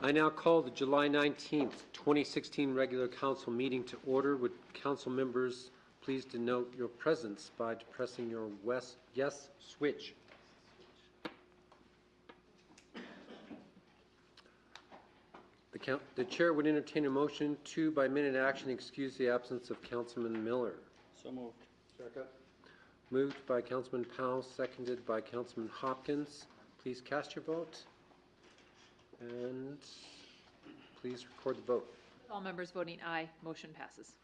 I now call the July 19th, 2016 regular council meeting to order. Would council members please denote your presence by depressing your yes switch? The chair would entertain a motion to, by minute action, excuse the absence of Councilman Miller. So moved. Second. Moved by Councilman Powell, seconded by Councilman Hopkins. Please cast your vote. And please record the vote. All members voting aye, motion passes.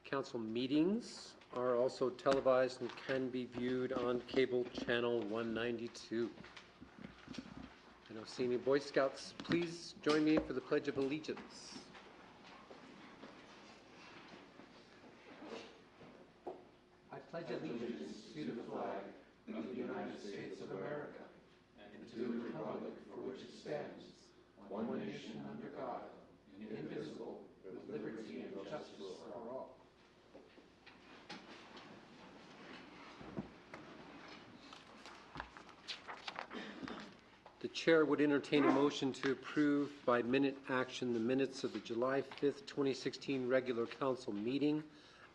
Council meetings are also televised and can be viewed on cable channel 192. I don't see any Boy Scouts. Please join me for the Pledge of Allegiance. I pledge allegiance to the flag of the United States of America and to the republic for which it stands, one nation under God, indivisible, with liberty and justice for all. The chair would entertain a motion to approve by minute action the minutes of the July 5th, 2016 regular council meeting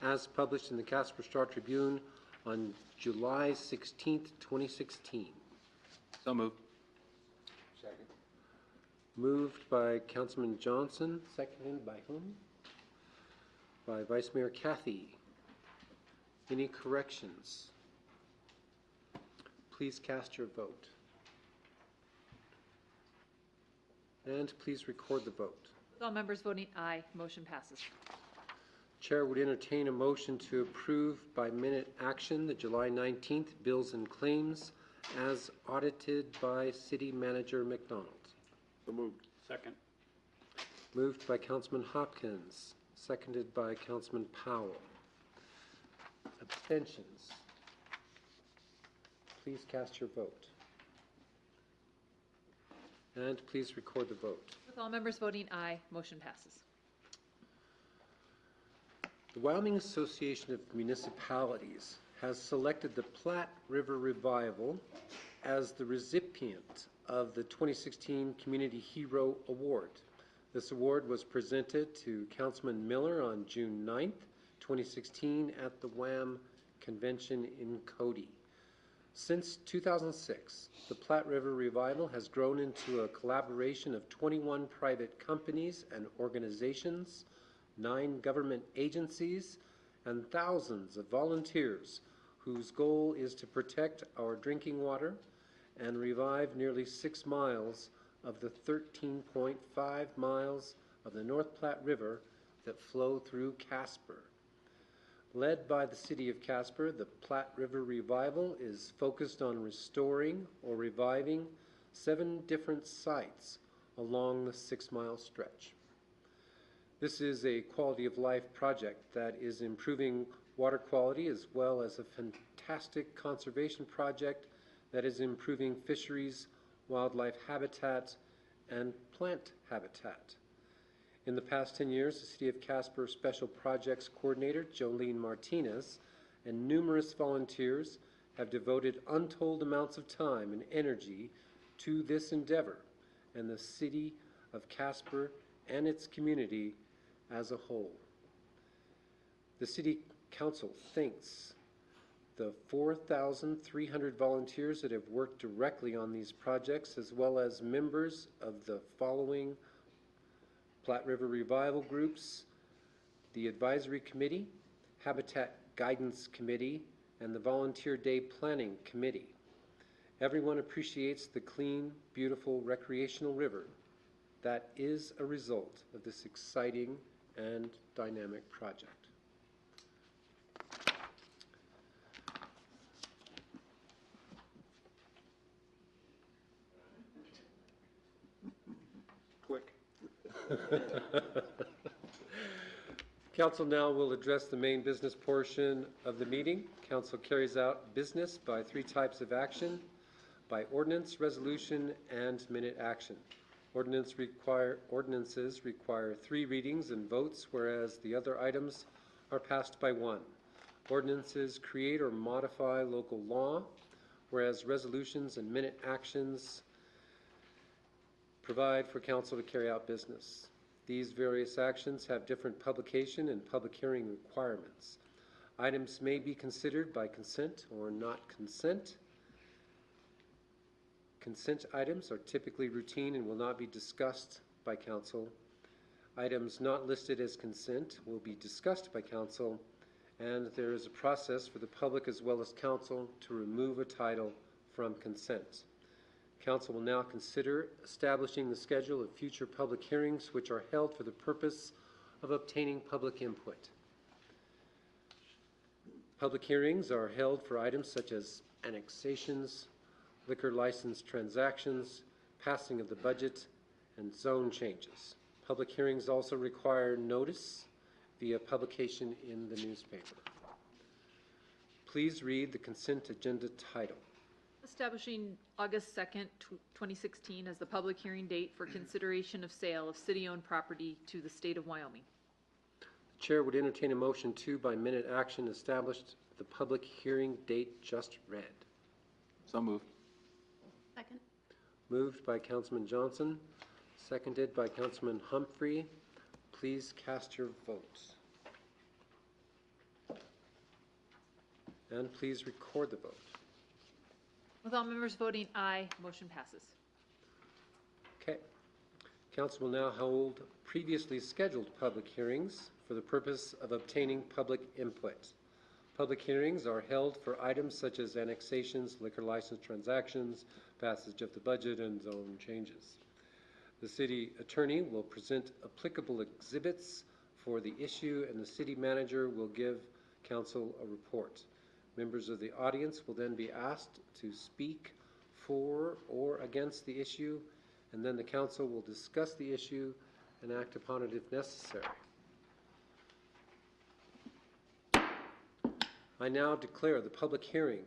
as published in the Casper Star Tribune on July 16th, 2016. So moved. Second. Moved by Councilman Johnson, seconded by whom? By Vice Mayor Cathy. Any corrections? Please cast your vote. And please record the vote. With all members voting aye, motion passes. Chair would entertain a motion to approve by minute action the July 19th bills and claims as audited by City Manager McDonald. So moved. Second. Moved by Councilman Hopkins, seconded by Councilman Powell. Abstentions? Please cast your vote. And please record the vote. With all members voting aye, motion passes. The Wyoming Association of Municipalities has selected the Platte River Revival as the recipient of the 2016 Community Hero Award. This award was presented to Councilman Miller on June 9th, 2016 at the WAM Convention in Cody. Since 2006, the Platte River Revival has grown into a collaboration of 21 private companies and organizations, 9 government agencies, and thousands of volunteers whose goal is to protect our drinking water and revive nearly 6 miles of the 13.5 miles of the North Platte River that flow through Casper. Led by the City of Casper, the Platte River Revival is focused on restoring or reviving 7 different sites along the 6-mile stretch. This is a quality of life project that is improving water quality as well as a fantastic conservation project that is improving fisheries, wildlife habitat, and plant habitat. In the past 10 years, the City of Casper Special Projects Coordinator Jolene Martinez and numerous volunteers have devoted untold amounts of time and energy to this endeavor, and the City of Casper and its community as a whole. The City Council thanks the 4,300 volunteers that have worked directly on these projects, as well as members of the following Platte River Revival groups: the Advisory Committee, Habitat Guidance Committee, and the Volunteer Day Planning Committee. Everyone appreciates the clean, beautiful recreational river that is a result of this exciting and dynamic project. Quick. Council now will address the main business portion of the meeting. Council carries out business by 3 types of action: by ordinance, resolution, and minute action. Ordinances require 3 readings and votes, whereas the other items are passed by 1. Ordinances create or modify local law, whereas resolutions and minute actions provide for council to carry out business. These various actions have different publication and public hearing requirements. Items may be considered by consent or not consent. Consent items are typically routine and will not be discussed by council. Items not listed as consent will be discussed by council, and there is a process for the public as well as council to remove a title from consent. Council will now consider establishing the schedule of future public hearings which are held for the purpose of obtaining public input. Public hearings are held for items such as annexations, liquor license transactions, passing of the budget, and zone changes. Public hearings also require notice via publication in the newspaper. Please read the consent agenda title. Establishing August 2nd, 2016 as the public hearing date for consideration of sale of city-owned property to the state of Wyoming. The chair would entertain a motion to, by minute action, establish the public hearing date just read. So moved. Second. Moved by Councilman Johnson, seconded by Councilman Humphrey. Please cast your votes. And please record the vote. With all members voting aye, motion passes. Okay. Council will now hold previously scheduled public hearings for the purpose of obtaining public input. Public hearings are held for items such as annexations, liquor license transactions, passage of the budget, and zone changes. The city attorney will present applicable exhibits for the issue, and the city manager will give council a report. Members of the audience will then be asked to speak for or against the issue, and then the council will discuss the issue and act upon it if necessary. I now declare the public hearing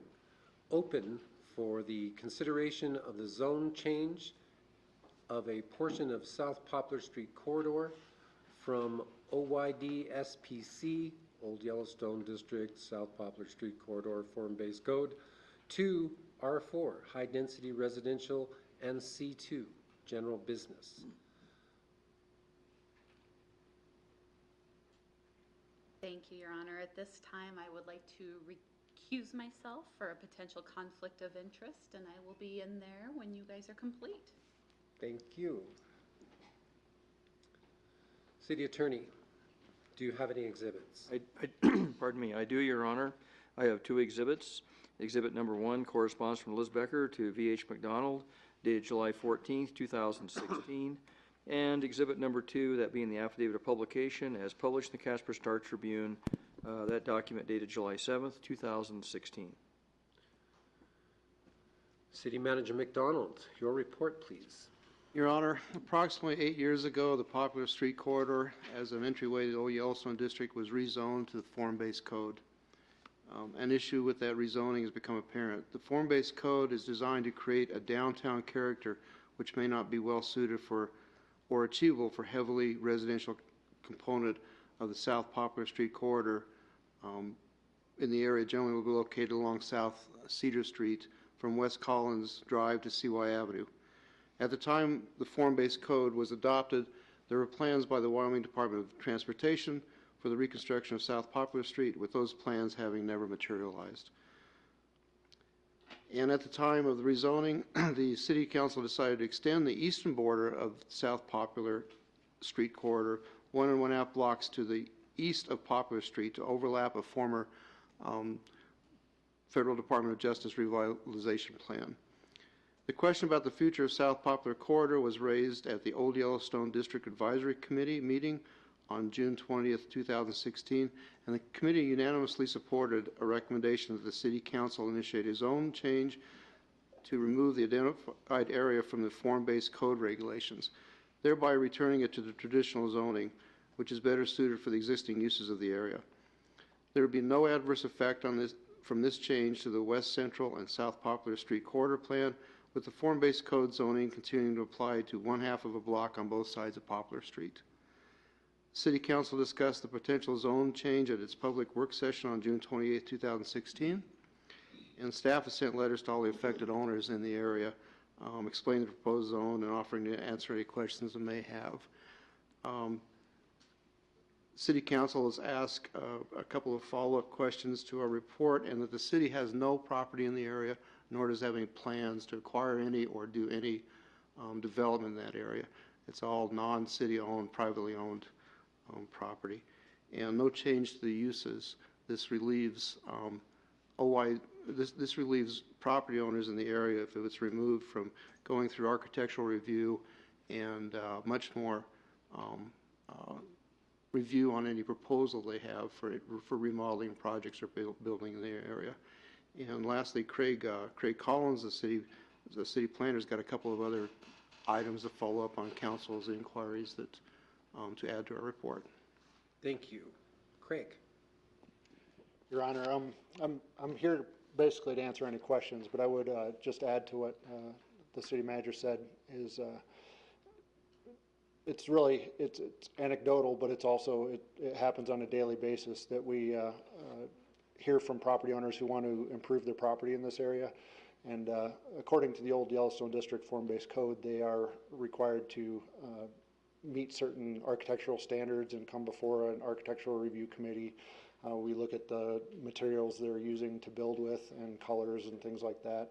open for the consideration of the zone change of a portion of South Poplar Street corridor from OYD SPC, Old Yellowstone District, South Poplar Street corridor, form-based code, to R4, high density residential, and C2, general business. Thank you, Your Honor. At this time, I would like to recuse myself for a potential conflict of interest, and I will be in there when you guys are complete. Thank you. City Attorney, do you have any exhibits? Pardon me, I do, Your Honor. I have two exhibits. Exhibit number 1 corresponds from Liz Becker to V.H. McDonald, dated July 14th, 2016. And exhibit number 2, that being the affidavit of publication, as published in the Casper Star Tribune, that document dated July 7th, 2016. City Manager McDonald, your report, please. Your Honor, approximately 8 years ago, the Poplar Street corridor as an entryway to the Old Yellowstone District was rezoned to the form-based code. An issue with that rezoning has become apparent. The form-based code is designed to create a downtown character which may not be well suited for or achievable for heavily residential component of the South Poplar Street corridor in the area generally will be located along South Cedar Street from West Collins Drive to CY Avenue. At the time the form-based code was adopted, there were plans by the Wyoming Department of Transportation for the reconstruction of South Poplar Street, with those plans having never materialized. And at the time of the rezoning, the City Council decided to extend the eastern border of South Poplar Street corridor 1 1/2 blocks to the east of Poplar Street to overlap a former Federal Department of Justice revitalization plan. The question about the future of South Poplar corridor was raised at the Old Yellowstone District Advisory Committee meeting on June 20th, 2016, and the committee unanimously supported a recommendation that the City Council initiate a zone change to remove the identified area from the form-based code regulations, thereby returning it to the traditional zoning, which is better suited for the existing uses of the area. There would be no adverse effect on this from this change to the West Central and South Poplar Street corridor plan, with the form-based code zoning continuing to apply to 1/2 of a block on both sides of Poplar Street. City Council discussed the potential zone change at its public work session on June 28, 2016, and staff has sent letters to all the affected owners in the area explaining the proposed zone and offering to answer any questions they may have. City Council has asked a couple of follow-up questions to our report, and that the city has no property in the area, nor does it have any plans to acquire any or do any development in that area. It's all non-city owned, privately owned property, and no change to the uses. This relieves this relieves property owners in the area if it's removed from going through architectural review and much more review on any proposal they have for remodeling projects or building in the area. And lastly, Craig Collins, the city planner, has got a couple of other items to follow up on council's inquiries that to add to our report. Thank you. Craig? Your Honor, I'm here basically to answer any questions, but I would just add to what the city manager said is it's anecdotal, but it's also, it happens on a daily basis that we hear from property owners who want to improve their property in this area. And according to the old Yellowstone District form-based code, they are required to meet certain architectural standards and come before an architectural review committee. We look at the materials they're using to build with and colors and things like that.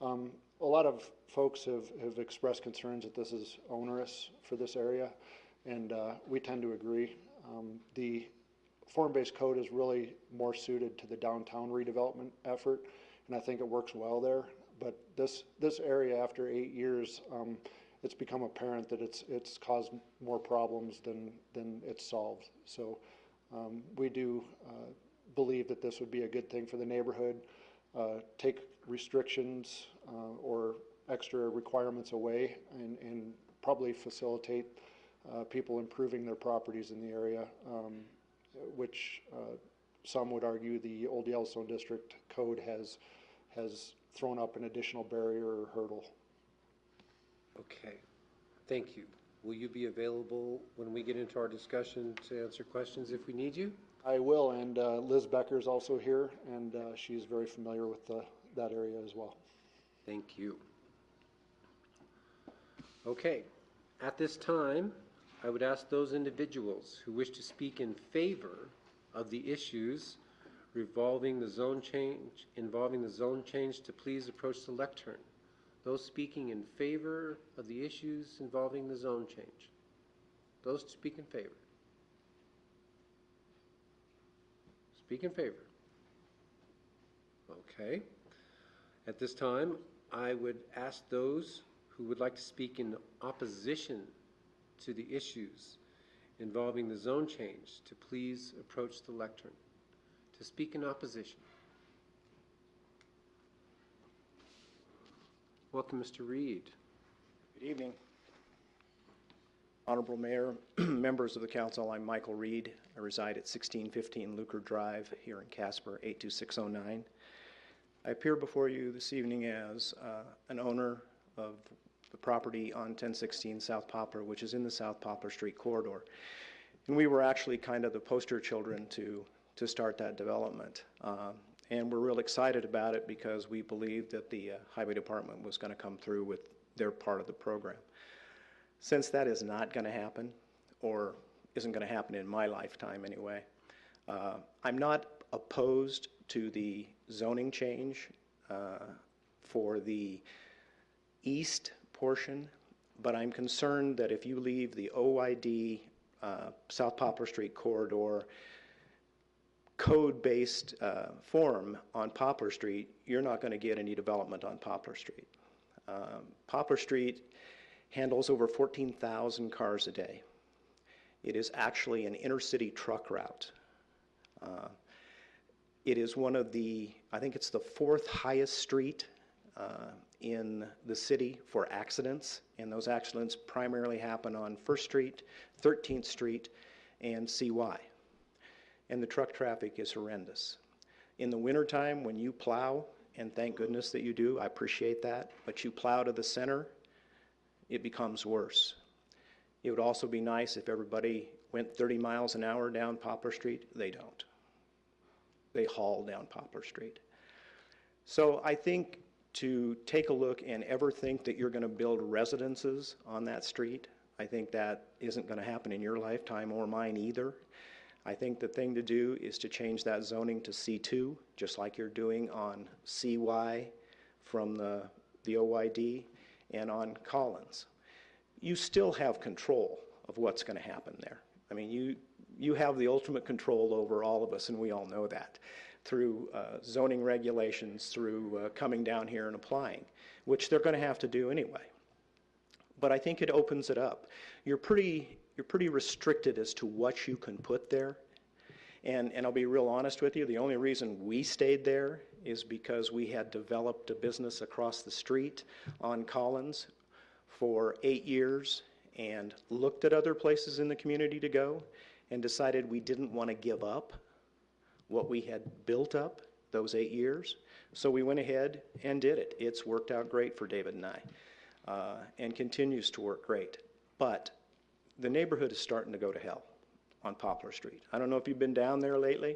A lot of folks have expressed concerns that this is onerous for this area, and we tend to agree. The form-based code is really more suited to the downtown redevelopment effort, and I think it works well there. But this area, after 8 years, it's become apparent that it's caused more problems than it's solved. So we do believe that this would be a good thing for the neighborhood. Take restrictions or extra requirements away and probably facilitate people improving their properties in the area, which some would argue the old Yellowstone District code has thrown up an additional barrier or hurdle. Okay, thank you. Will you be available when we get into our discussion to answer questions if we need you? I will, and Liz Becker is also here, and she's very familiar with that area as well. Thank you. Okay, at this time, I would ask those individuals who wish to speak in favor of the issues involving the zone change to please approach the lectern. Those speaking in favor of the issues involving the zone change. Those to speak in favor. Speak in favor. Okay. At this time, I would ask those who would like to speak in opposition to the issues involving the zone change to please approach the lectern. To speak in opposition. Welcome, Mr. Reed. Good evening. Honorable Mayor, members of the council, I'm Michael Reed. I reside at 1615 Lucre Drive here in Casper, 82609. I appear before you this evening as an owner of the property on 1016 South Poplar, which is in the South Poplar Street corridor. And we were actually kind of the poster children to start that development. And we're real excited about it because we believed that the Highway Department was going to come through with their part of the program. Since that is not going to happen, or isn't going to happen in my lifetime anyway, I'm not opposed to the zoning change for the east portion, but I'm concerned that if you leave the OID South Poplar Street corridor code-based form on Poplar Street, you're not going to get any development on Poplar Street. Poplar Street handles over 14,000 cars a day. It is actually an intercity truck route. It is one of the, I think it's the 4th highest street in the city for accidents, and those accidents primarily happen on 1st Street, 13th Street, and CY. And the truck traffic is horrendous. In the wintertime, when you plow, and thank goodness that you do, I appreciate that, but you plow to the center, it becomes worse. It would also be nice if everybody went 30 miles an hour down Poplar Street. They don't. They haul down Poplar Street. So I think to take a look and ever think that you're going to build residences on that street. I think that isn't going to happen in your lifetime or mine either. I think the thing to do is to change that zoning to C2, just like you're doing on CY from the OYD and on Collins. You still have control of what's going to happen there. I mean, you have the ultimate control over all of us, and we all know that, through zoning regulations, through coming down here and applying, which they're going to have to do anyway. But I think it opens it up. You're pretty restricted as to what you can put there. And I'll be real honest with you, the only reason we stayed there is because we had developed a business across the street on Collins for 8 years and looked at other places in the community to go and decided we didn't want to give up what we had built up those 8 years. So we went ahead and did it. It's worked out great for David and I, and continues to work great. But the neighborhood is starting to go to hell on Poplar Street. I don't know if you've been down there lately,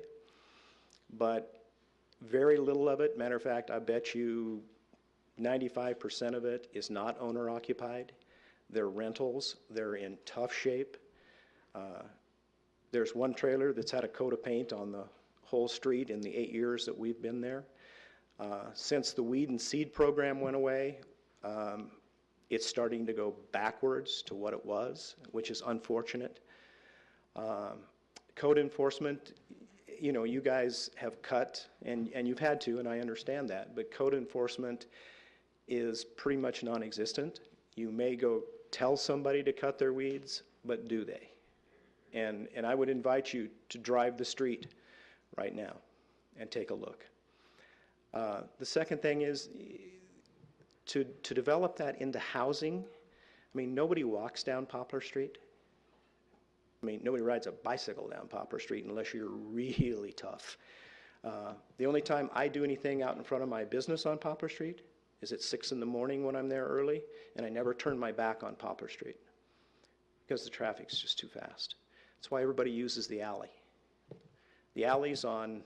but very little of it. Matter of fact, I bet you 95% of it is not owner occupied. They're rentals. They're in tough shape. There's one trailer that's had a coat of paint on the whole street in the 8 years that we've been there. Since the weed and seed program went away, it's starting to go backwards to what it was, which is unfortunate. Code enforcement, you know, you guys have cut, and you've had to, and I understand that, but code enforcement is pretty much non-existent. You may go tell somebody to cut their weeds, but do they? And I would invite you to drive the street right now and take a look. The second thing is to develop that into housing. I mean, nobody walks down Poplar Street. I mean, nobody rides a bicycle down Poplar Street unless you're really tough. The only time I do anything out in front of my business on Poplar Street is at 6 in the morning when I'm there early, and I never turn my back on Poplar Street because the traffic's just too fast. That's why everybody uses the alley. The alleys on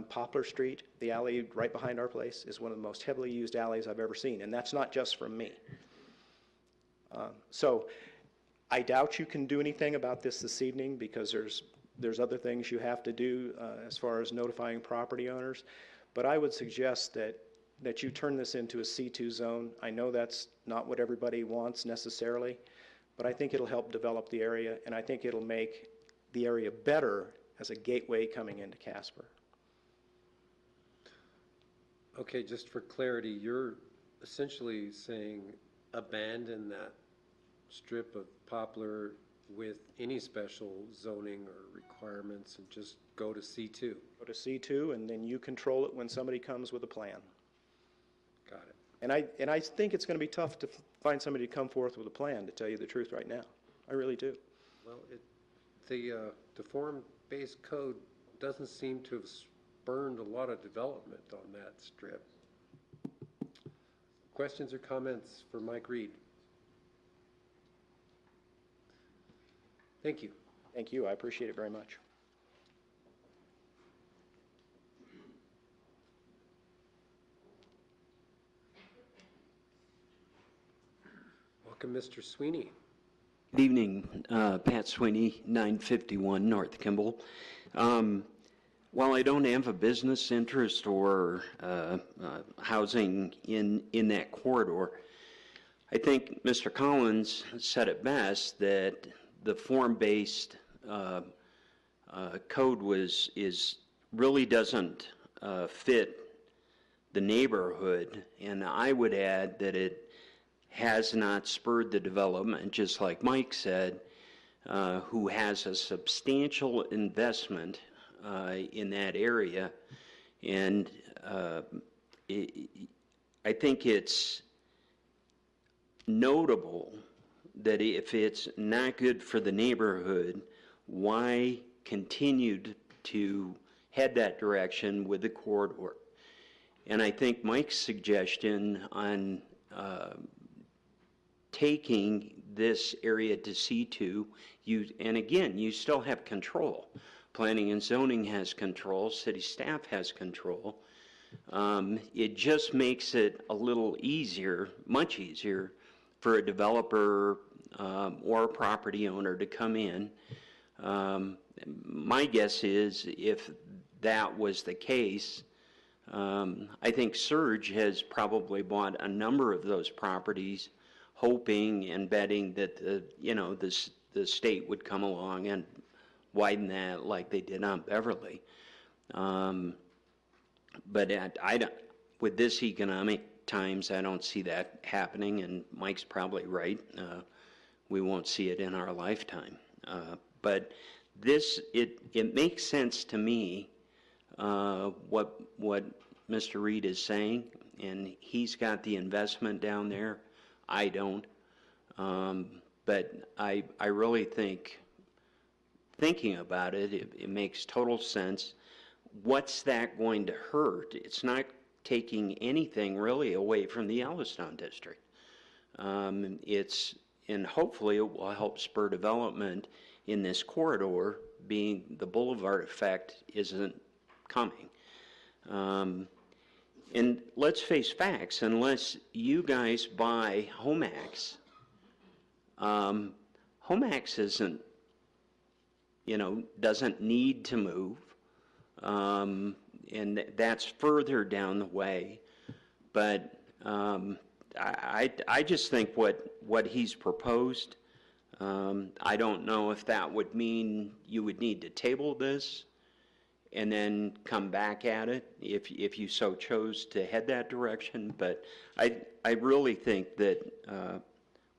Poplar Street, the alley right behind our place, is one of the most heavily used alleys I've ever seen, and that's not just from me. So I doubt you can do anything about this evening because there's other things you have to do as far as notifying property owners, but I would suggest that you turn this into a C2 zone. I know that's not what everybody wants necessarily, but I think it'll help develop the area, and I think it'll make the area better as a gateway coming into Casper. Okay, just for clarity, you're essentially saying abandon that strip of Poplar with any special zoning or requirements and just go to C2. Go to C2, and then you control it when somebody comes with a plan. Got it. And I think it's going to be tough to find somebody to come forth with a plan, to tell you the truth right now. I really do. Well, the form-based code doesn't seem to have spurned a lot of development on that strip. Questions or comments for Mike Reed? Thank you. Thank you. I appreciate it very much. Welcome, Mr. Sweeney. Good evening, Pat Sweeney, 951 North Kimball. While I don't have a business interest or housing in that corridor, I think Mr. Collins said it best that the form-based code really doesn't fit the neighborhood, and I would add that it has not spurred the development, just like Mike said, who has a substantial investment in that area. And I think it's notable that if it's not good for the neighborhood, why continue to head that direction with the corridor? And I think Mike's suggestion on taking this area to C2, and again, you still have control. Planning and zoning has control, city staff has control, It just makes it a little easier, much easier, for a developer or a property owner to come in. My guess is if that was the case, I think Surge has probably bought a number of those properties, hoping and betting that the state would come along and widen that like they did on Beverly. But with this economic times, I don't see that happening, and Mike's probably right. We won't see it in our lifetime. But it makes sense to me, what Mr. Reed is saying, and he's got the investment down there. I don't. But I really think, thinking about it, it makes total sense. What's that going to hurt? It's not taking anything really away from the Yellowstone district. And hopefully it will help spur development in this corridor, being the boulevard effect isn't coming. And let's face facts, unless you guys buy Homax, Homax isn't, doesn't need to move. And that's further down the way. But I just think what he's proposed, I don't know if that would mean you would need to table this and then come back at it if you so chose to head that direction. But I really think that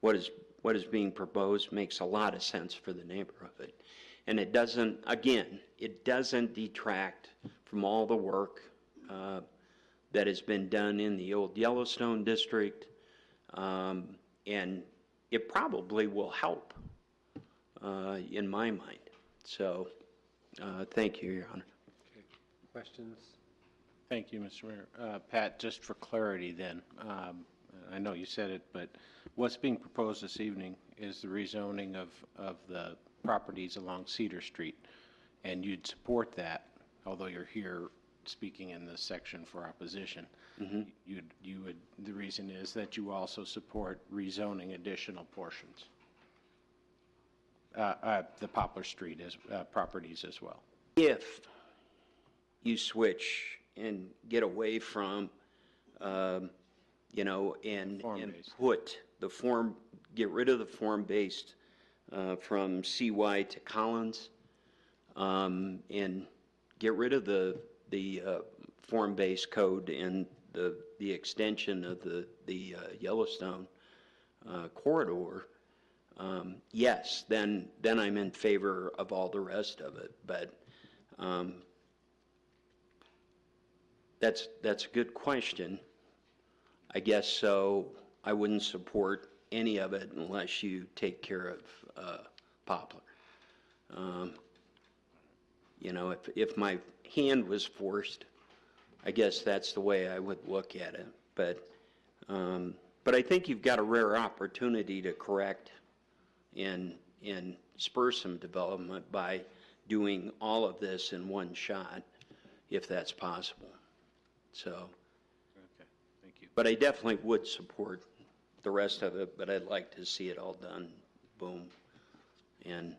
what is being proposed makes a lot of sense for the neighborhood. And it doesn't, again, it doesn't detract from all the work that has been done in the old Yellowstone district, and it probably will help in my mind. So thank you, Your Honor. Okay. Questions? Thank you, Mr. Mayor. Pat, just for clarity then, I know you said it, but what's being proposed this evening is the rezoning of the properties along Cedar Street, and you'd support that, although you're here speaking in this section for opposition. Mm-hmm. You would, the reason is that you also support rezoning additional portions, the Poplar Street properties as well. If you switch and get away from, and put the get rid of the form-based from CY to Collins, and get rid of the form-based code and the extension of the Yellowstone corridor, yes, then I'm in favor of all the rest of it. But that's a good question. I guess so. I wouldn't support any of it unless you take care of Poplar. If my hand was forced, I guess that's the way I would look at it. But I think you've got a rare opportunity to correct and spur some development by doing all of this in one shot, if that's possible. So, Okay, thank you. but I definitely would support the rest of it, but I'd like to see it all done, boom. And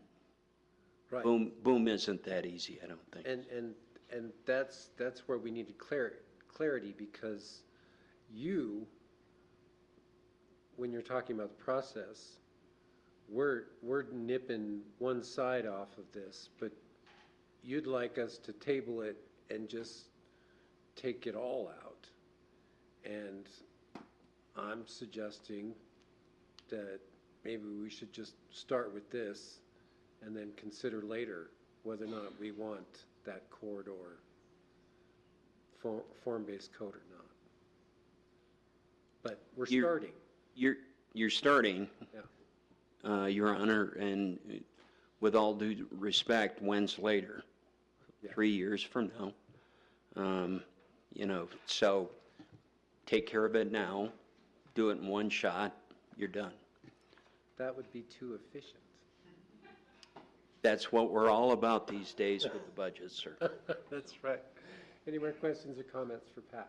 Right. boom isn't that easy, I don't think. And that's where we needed clarity, because when you're talking about the process, we're nipping one side off of this, but you'd like us to table it and just take it all out. And I'm suggesting that maybe we should just start with this and then consider later whether or not we want that corridor form-based code or not. But we're starting. You're starting, Yeah. Your Honor, and with all due respect, when's later? Yeah. 3 years from now. So take care of it now, do it in one shot, you're done. That would be too efficient. That's what we're all about these days with the budget, sir. That's right. Any more questions or comments for Pat?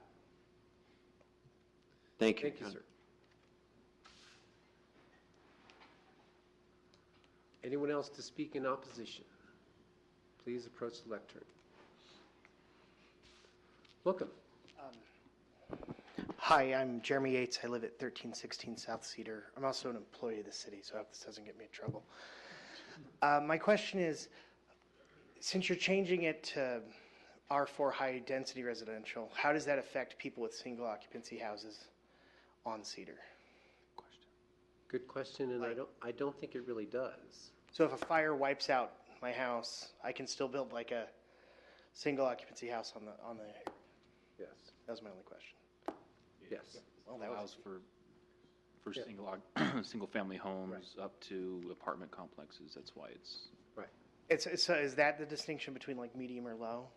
Thank you. Thank you, sir. Anyone else to speak in opposition? Please approach the lectern. Welcome. Hi, I'm Jeremy Yates. I live at 1316 South Cedar. I'm also an employee of the city, so I hope this doesn't get me in trouble. My question is, since you're changing it to R4 high-density residential, how does that affect people with single-occupancy houses on Cedar? Good question, and I don't think it really does. So if a fire wipes out my house, I can still build like a single-occupancy house on the. Yes. That was my only question. Yes. Well, that Allows was for single-family homes up to apartment complexes. That's why it's. Right. so is that the distinction between like medium or low,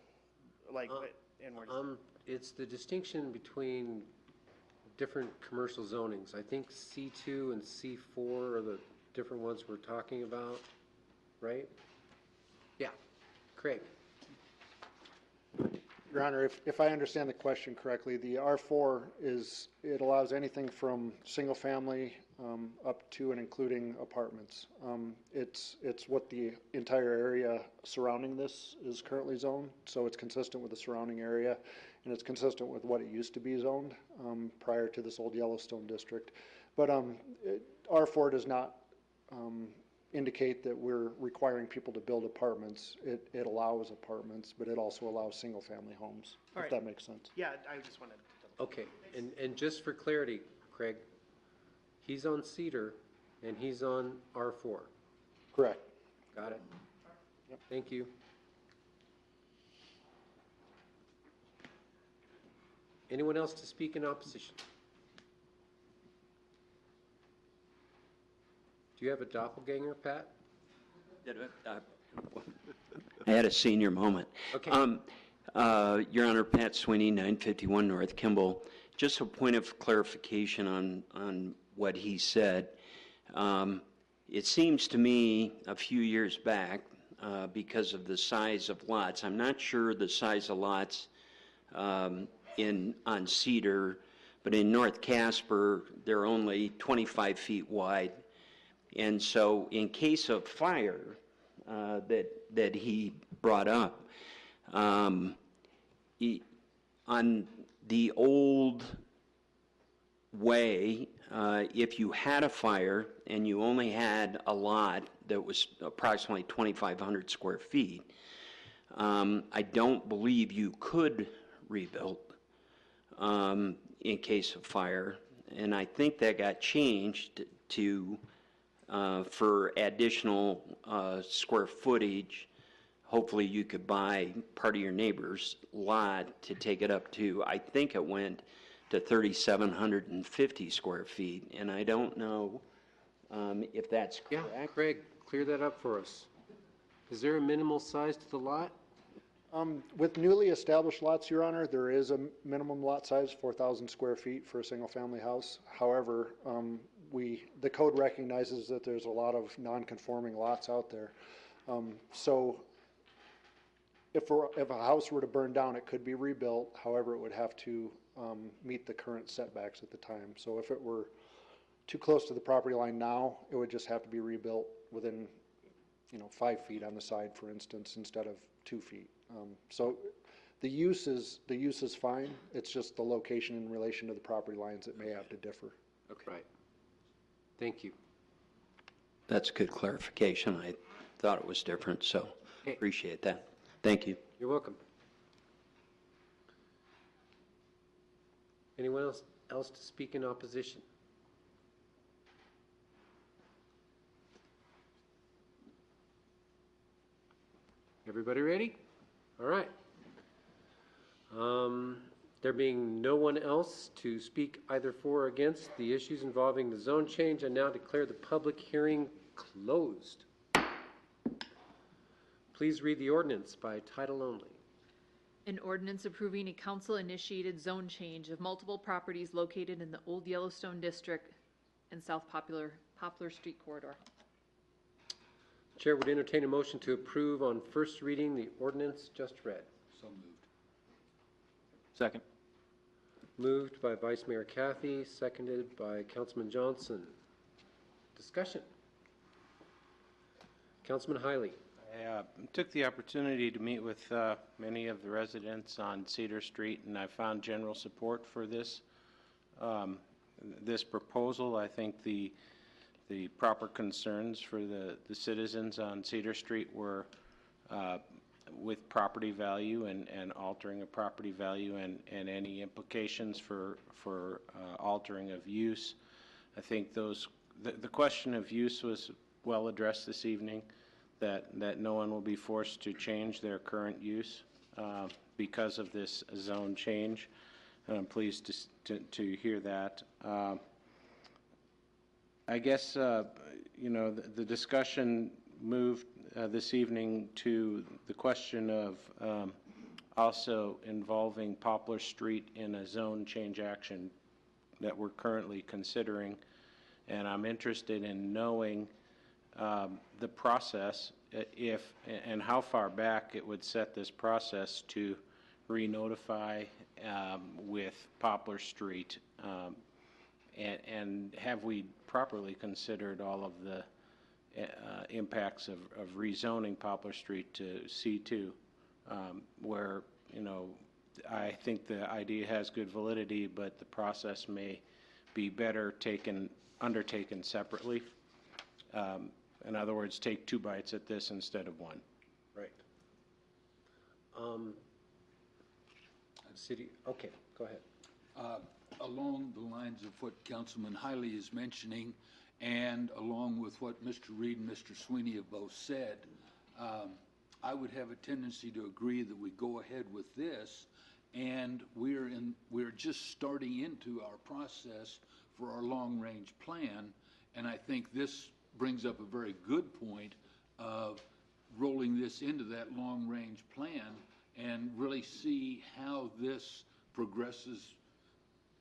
like and where? It's the distinction between different commercial zonings. I think C2 and C4 are the different ones we're talking about, right? Yeah. Craig. Your Honor, if I understand the question correctly, the R4 it allows anything from single family up to and including apartments. It's what the entire area surrounding this is currently zoned, so it's consistent with the surrounding area, and it's consistent with what it used to be zoned prior to this old Yellowstone district. But R4 does not indicate that we're requiring people to build apartments. It allows apartments, but it also allows single-family homes, if that makes sense. Yeah, I just wanted to. Okay, and just for clarity, Craig, he's on Cedar and he's on R4. Correct. Got it? Yep. Thank you. Anyone else to speak in opposition? Do you have a doppelganger, Pat? I had a senior moment. Okay. Your Honor, Pat Sweeney, 951 North Kimball. Just a point of clarification on what he said. It seems to me a few years back, because of the size of lots, I'm not sure the size of lots on Cedar, but in North Casper, they're only 25 feet wide. And so in case of fire that he brought up, on the old way, if you had a fire and you only had a lot that was approximately 2,500 square feet, I don't believe you could rebuild in case of fire. And I think that got changed to for additional square footage. Hopefully you could buy part of your neighbor's lot to take it up to, I think it went to 3,750 square feet, and I don't know if that's correct. Yeah, Craig, clear that up for us. Is there a minimal size to the lot? With newly established lots, Your Honor, there is a minimum lot size, 4,000 square feet for a single-family house. However, the code recognizes that there's a lot of non-conforming lots out there. So if a house were to burn down, it could be rebuilt. However, it would have to meet the current setbacks at the time. So if it were too close to the property line now, it would just have to be rebuilt within 5 feet on the side, for instance, instead of 2 feet. So the use is fine. It's just the location in relation to the property lines that may have to differ. Okay. Right. Thank you. That's a good clarification. I thought it was different, so Okay. appreciate that. Thank you. You're welcome. Anyone else to speak in opposition? Everybody ready? All right. There being no one else to speak either for or against the issues involving the zone change, I now declare the public hearing closed. Please read the ordinance by title only. An ordinance approving a council-initiated zone change of multiple properties located in the Old Yellowstone District and South Poplar Street corridor. Chair would entertain a motion to approve on first reading the ordinance just read. So moved. Second. Moved by Vice Mayor Kathy, seconded by Councilman Johnson. Discussion. Councilman Hiley. I took the opportunity to meet with many of the residents on Cedar Street, and I found general support for this this proposal. I think the proper concerns for the citizens on Cedar Street were with property value and altering of property value and any implications for altering of use. I think the question of use was well addressed this evening, that no one will be forced to change their current use because of this zone change. And I'm pleased to hear that. I guess, you know, the discussion moved this evening to the question of also involving Poplar Street in a zone change action that we're currently considering. And I'm interested in knowing the process, if and how far back it would set this process to re-notify with Poplar Street, and have we properly considered all of the impacts of rezoning Poplar Street to C2, where, you know, I think the idea has good validity, but the process may be better undertaken separately. In other words, take 2 bites at this instead of 1. Right. City, okay, go ahead. Along the lines of what Councilman Hiley is mentioning, and along with what Mr. Reed and Mr. Sweeney have both said, I would have a tendency to agree that we go ahead with this, and we're just starting into our process for our long-range plan, and I think this brings up a very good point of rolling this into that long-range plan and really see how this progresses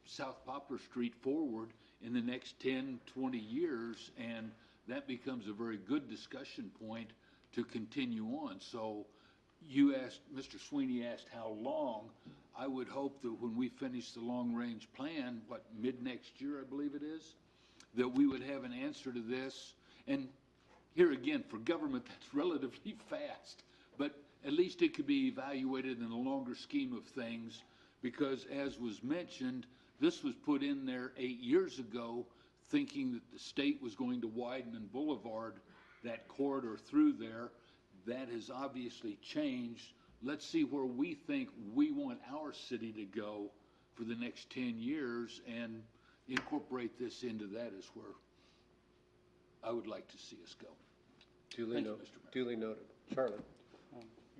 South Poplar Street forward in the next 10, 20 years, and that becomes a very good discussion point to continue on. So you asked, Mr. Sweeney asked how long. I would hope that when we finish the long-range plan, mid-next year, I believe it is, that we would have an answer to this. And here again, for government, that's relatively fast, but at least it could be evaluated in a longer scheme of things, because as was mentioned, this was put in there 8 years ago, thinking that the state was going to widen and boulevard that corridor through there. That has obviously changed. Let's see where we think we want our city to go for the next 10 years and incorporate this into that is where I would like to see us go. Duly noted. Charlie.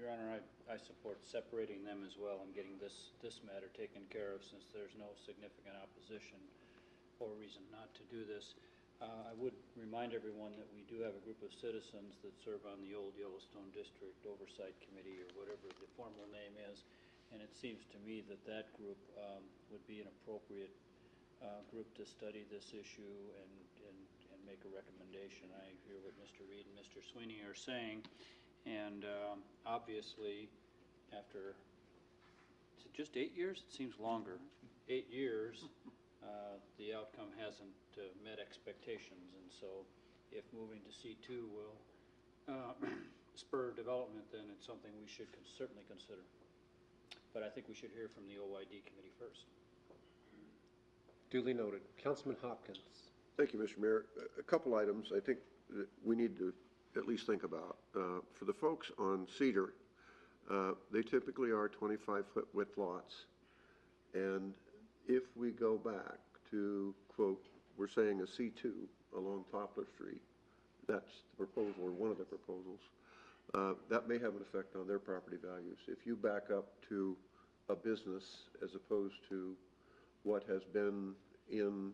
Your Honor, I support separating them as well and getting this matter taken care of, since there's no significant opposition or reason not to do this. I would remind everyone that we do have a group of citizens that serve on the Old Yellowstone District Oversight Committee, or whatever the formal name is, and it seems to me that that group would be an appropriate group to study this issue and make a recommendation. I hear what Mr. Reed and Mr. Sweeney are saying, and obviously after just 8 years, it seems longer, 8 years, the outcome hasn't met expectations, and so if moving to C2 will spur development, then it's something we should certainly consider. But I think we should hear from the OYD committee first. Duly noted. Councilman Hopkins. Thank you, Mr. Mayor. A couple items I think that we need to at least think about. For the folks on Cedar, they typically are 25-foot width lots. And if we go back to, quote, we're saying a C2 along Poplar Street, that's the proposal, or one of the proposals, that may have an effect on their property values. If you back up to a business as opposed to what has been in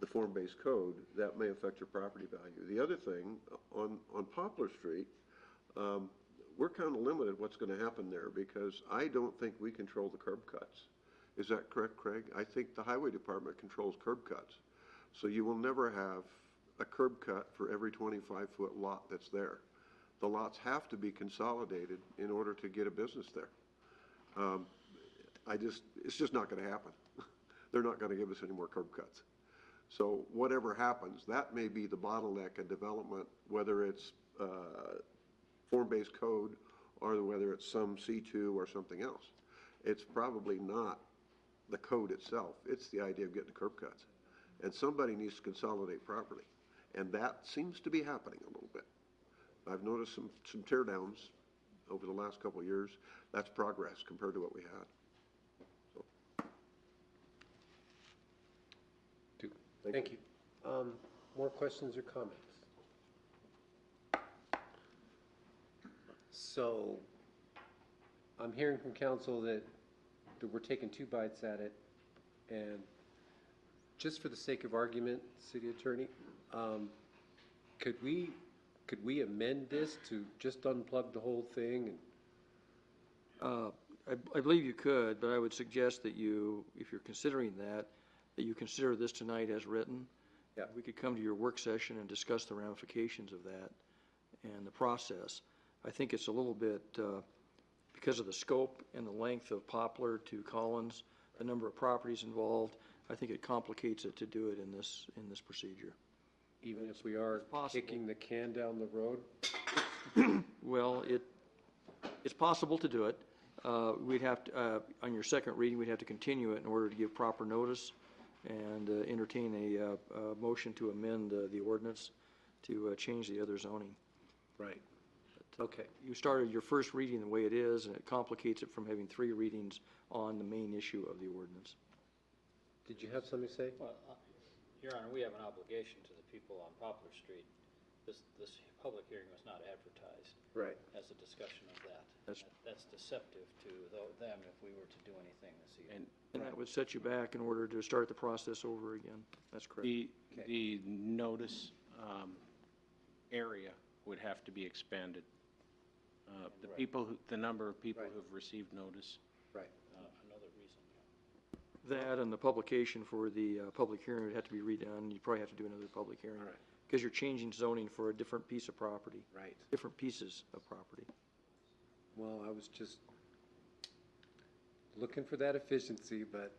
the form-based code, that may affect your property value. The other thing, on Poplar Street, we're kind of limited what's going to happen there, because I don't think we control the curb cuts. Is that correct, Craig? I think the highway department controls curb cuts. So you will never have a curb cut for every 25-foot lot that's there. The lots have to be consolidated in order to get a business there. it's just not gonna happen. They're not gonna give us any more curb cuts. So whatever happens, that may be the bottleneck in development, whether it's form-based code or whether it's some C2 or something else. It's probably not the code itself. It's the idea of getting the curb cuts. And somebody needs to consolidate properly. And that seems to be happening a little bit. I've noticed some tear downs over the last couple of years. That's progress compared to what we had. Thank you. More questions or comments? So, I'm hearing from council that we're taking 2 bites at it, and just for the sake of argument, city attorney, could we amend this to just unplug the whole thing? I believe you could, but I would suggest that you, if you're considering that you consider this tonight as written. Yeah. We could come to your work session and discuss the ramifications of that and the process. I think it's a little bit, because of the scope and the length of Poplar to Collins, the number of properties involved, I think it complicates it to do it in this procedure. Even if we are kicking the can down the road? Well, it's possible to do it. We'd have to, on your second reading, we'd have to continue it in order to give proper notice and entertain a motion to amend the ordinance to change the other zoning. Right. Okay. You started your first reading the way it is, and it complicates it from having 3 readings on the main issue of the ordinance. Did you have something to say? Well, Your Honor, we have an obligation to the people on Poplar Street. This public hearing was not advertised. Right. As a discussion of that. That's deceptive to them if we were to do anything this evening. And that would set you back in order to start the process over again. That's correct. The notice area would have to be expanded. The number of people who have received notice. Right. Another reason. That and the publication for the public hearing would have to be redone. You'd probably have to do another public hearing. All right. Because you're changing zoning for a different piece of property. Right. Different pieces of property. Well, I was just looking for that efficiency, but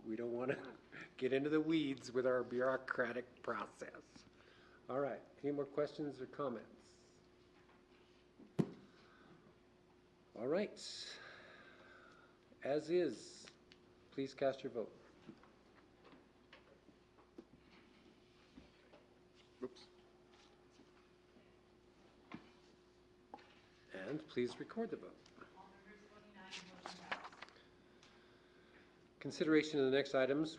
we don't want to get into the weeds with our bureaucratic process. All right. Any more questions or comments? All right. As is, please cast your vote. Oops. And please record the vote. Consideration of the next items.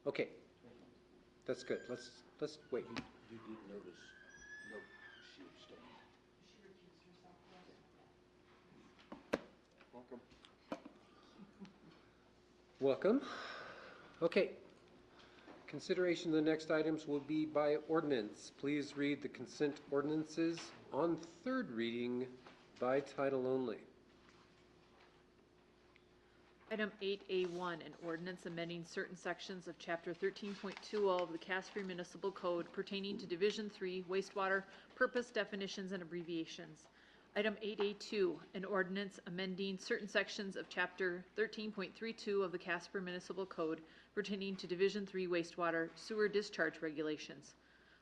Okay. That's good. Let's wait. You did notice, no, she abstained. Welcome. Okay. Consideration of the next items will be by ordinance. Please read the consent ordinances on 3rd reading by title only. Item 8A1, an ordinance amending certain sections of Chapter 13.20 of the Casper Municipal Code pertaining to Division 3 wastewater purpose definitions and abbreviations. Item 8A2, an ordinance amending certain sections of Chapter 13.32 of the Casper Municipal Code pertaining to Division 3 wastewater sewer discharge regulations.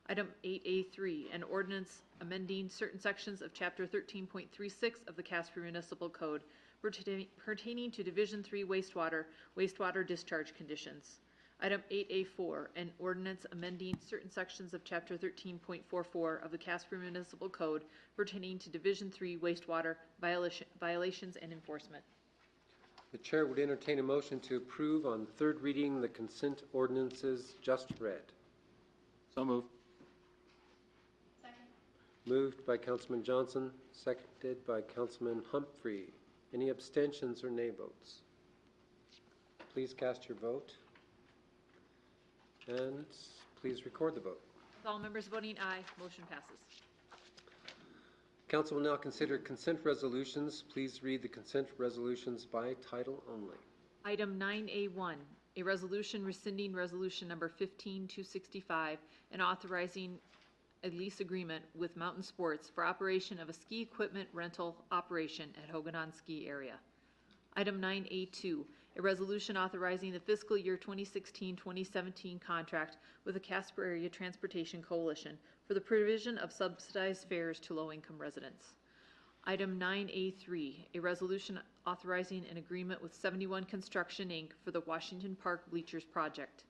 Item 8A3, an ordinance amending certain sections of Chapter 13.36 of the Casper Municipal Code pertaining to Division 3 wastewater discharge conditions. Item 8A4, an ordinance amending certain sections of Chapter 13.44 of the Casper Municipal Code pertaining to Division 3 wastewater violations and enforcement. The chair would entertain a motion to approve on 3rd reading the consent ordinances just read. So moved. Second. Moved by Councilman Johnson, seconded by Councilman Humphrey. Any abstentions or nay votes? Please cast your vote. And please record the vote. With all members voting aye, motion passes. Council will now consider consent resolutions. Please read the consent resolutions by title only. Item 9A1, a resolution rescinding resolution number 15265 and authorizing a lease agreement with Mountain Sports for operation of a ski equipment rental operation at Hogadon Ski Area. Item 9A2, a resolution authorizing the fiscal year 2016-2017 contract with the Casper Area Transportation Coalition for the provision of subsidized fares to low-income residents. Item 9A3, a resolution authorizing an agreement with 71 Construction, Inc. for the Washington Park Bleachers Project.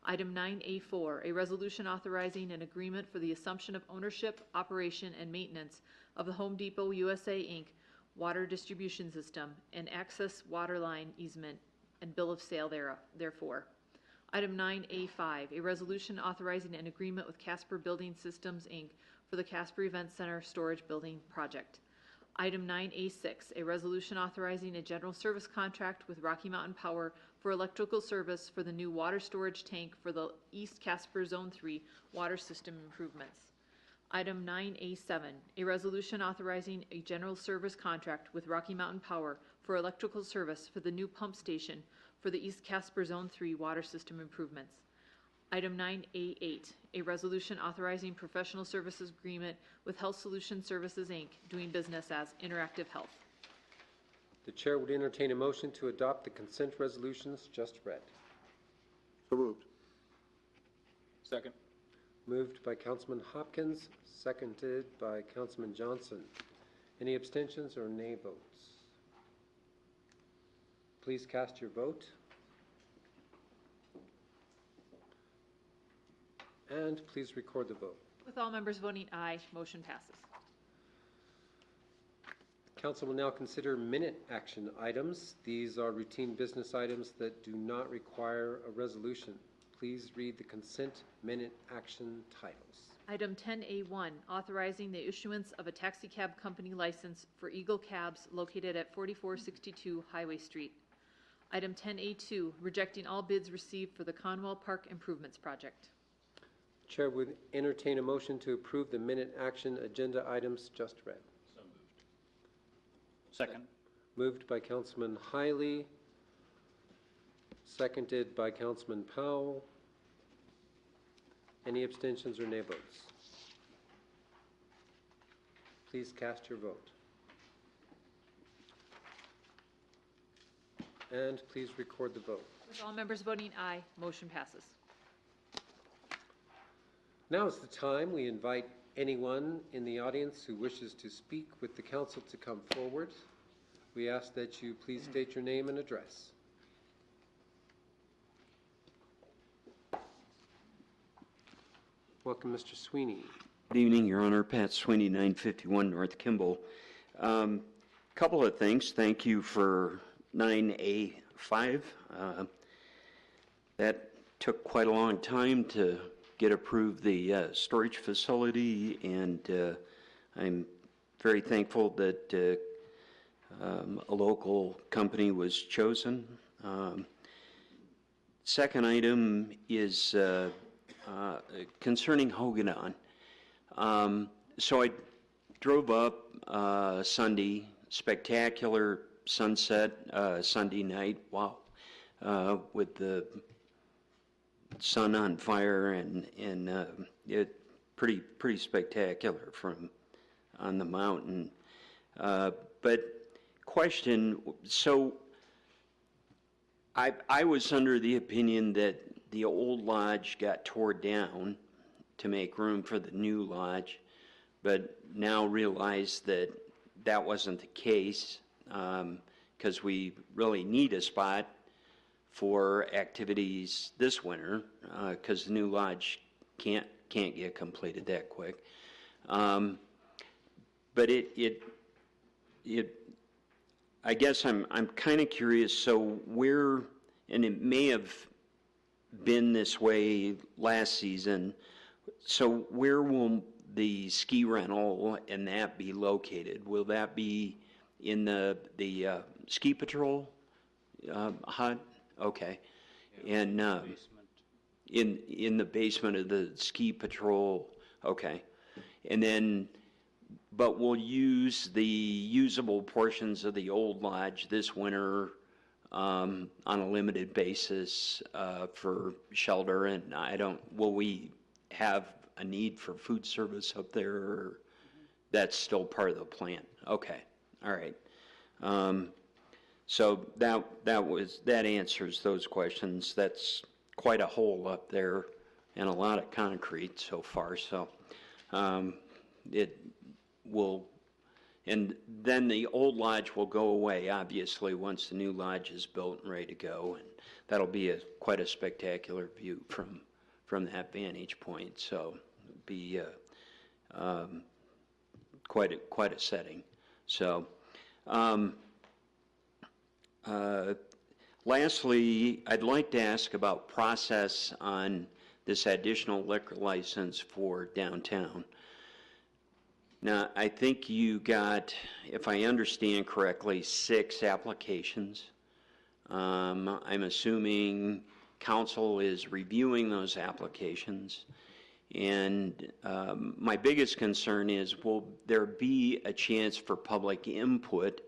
Item 9A4, a resolution authorizing an agreement for the assumption of ownership, operation, and maintenance of the Home Depot USA, Inc. water distribution system and access water line easement and bill of sale therefore. Item 9A5, a resolution authorizing an agreement with Casper Building Systems, Inc. for the Casper Event Center Storage Building Project. Item 9A6, a resolution authorizing a general service contract with Rocky Mountain Power for electrical service for the new water storage tank for the East Casper Zone 3 water system improvements. Item 9A7, a resolution authorizing a general service contract with Rocky Mountain Power for electrical service for the new pump station for the East Casper Zone 3 water system improvements. Item 9A8, a resolution authorizing professional services agreement with Health Solution Services, Inc., doing business as Interactive Health. The chair would entertain a motion to adopt the consent resolutions just read. So moved. Second. Moved by Councilman Hopkins, seconded by Councilman Johnson. Any abstentions or nay votes? Please cast your vote. And please record the vote. With all members voting aye, motion passes. Council will now consider minute action items. These are routine business items that do not require a resolution. Please read the consent minute action titles. Item 10A1, authorizing the issuance of a taxi cab company license for Eagle Cabs located at 4462 Highway Street. Item 10A2, rejecting all bids received for the Conwell Park Improvements Project. Chair would entertain a motion to approve the minute action agenda items just read. So moved. Second. Moved by Councilman Hiley, seconded by Councilman Powell. Any abstentions or nay votes? Please cast your vote. And please record the vote. With all members voting aye, motion passes. Now is the time we invite anyone in the audience who wishes to speak with the council to come forward. We ask that you please state your name and address. Welcome, Mr. Sweeney. Good evening, Your Honor. Pat Sweeney, 951 North Kimball. Couple of things. Thank you for 9A5. That took quite a long time to get approved, the storage facility, and I'm very thankful that a local company was chosen. Second item is concerning Hogadon. So I drove up Sunday, spectacular sunset Sunday night, wow, with the sun on fire, and it pretty spectacular from on the mountain. But question, so I was under the opinion that the old lodge got tore down to make room for the new lodge, but now realize that that wasn't the case, because we really need a spot for activities this winter, because the new lodge can't get completed that quick. But I guess I'm kind of curious. So where, and it may have been this way last season. So where will the ski rental and that be located? Will that be in the ski patrol hut? Okay. And in the basement of the ski patrol. Okay. And then, but we'll use the usable portions of the old lodge this winter on a limited basis for shelter. And will we have a need for food service up there, or that's still part of the plan? Okay, all right. So that answers those questions. That's quite a hole up there and a lot of concrete so far, so it will, and then the old lodge will go away, obviously, once the new lodge is built and ready to go, and that'll be quite a spectacular view from that vantage point, so it'll be quite a setting. So, lastly, I'd like to ask about process on this additional liquor license for downtown. Now, I think you got, if I understand correctly, 6 applications. I'm assuming council is reviewing those applications. And my biggest concern is, will there be a chance for public input,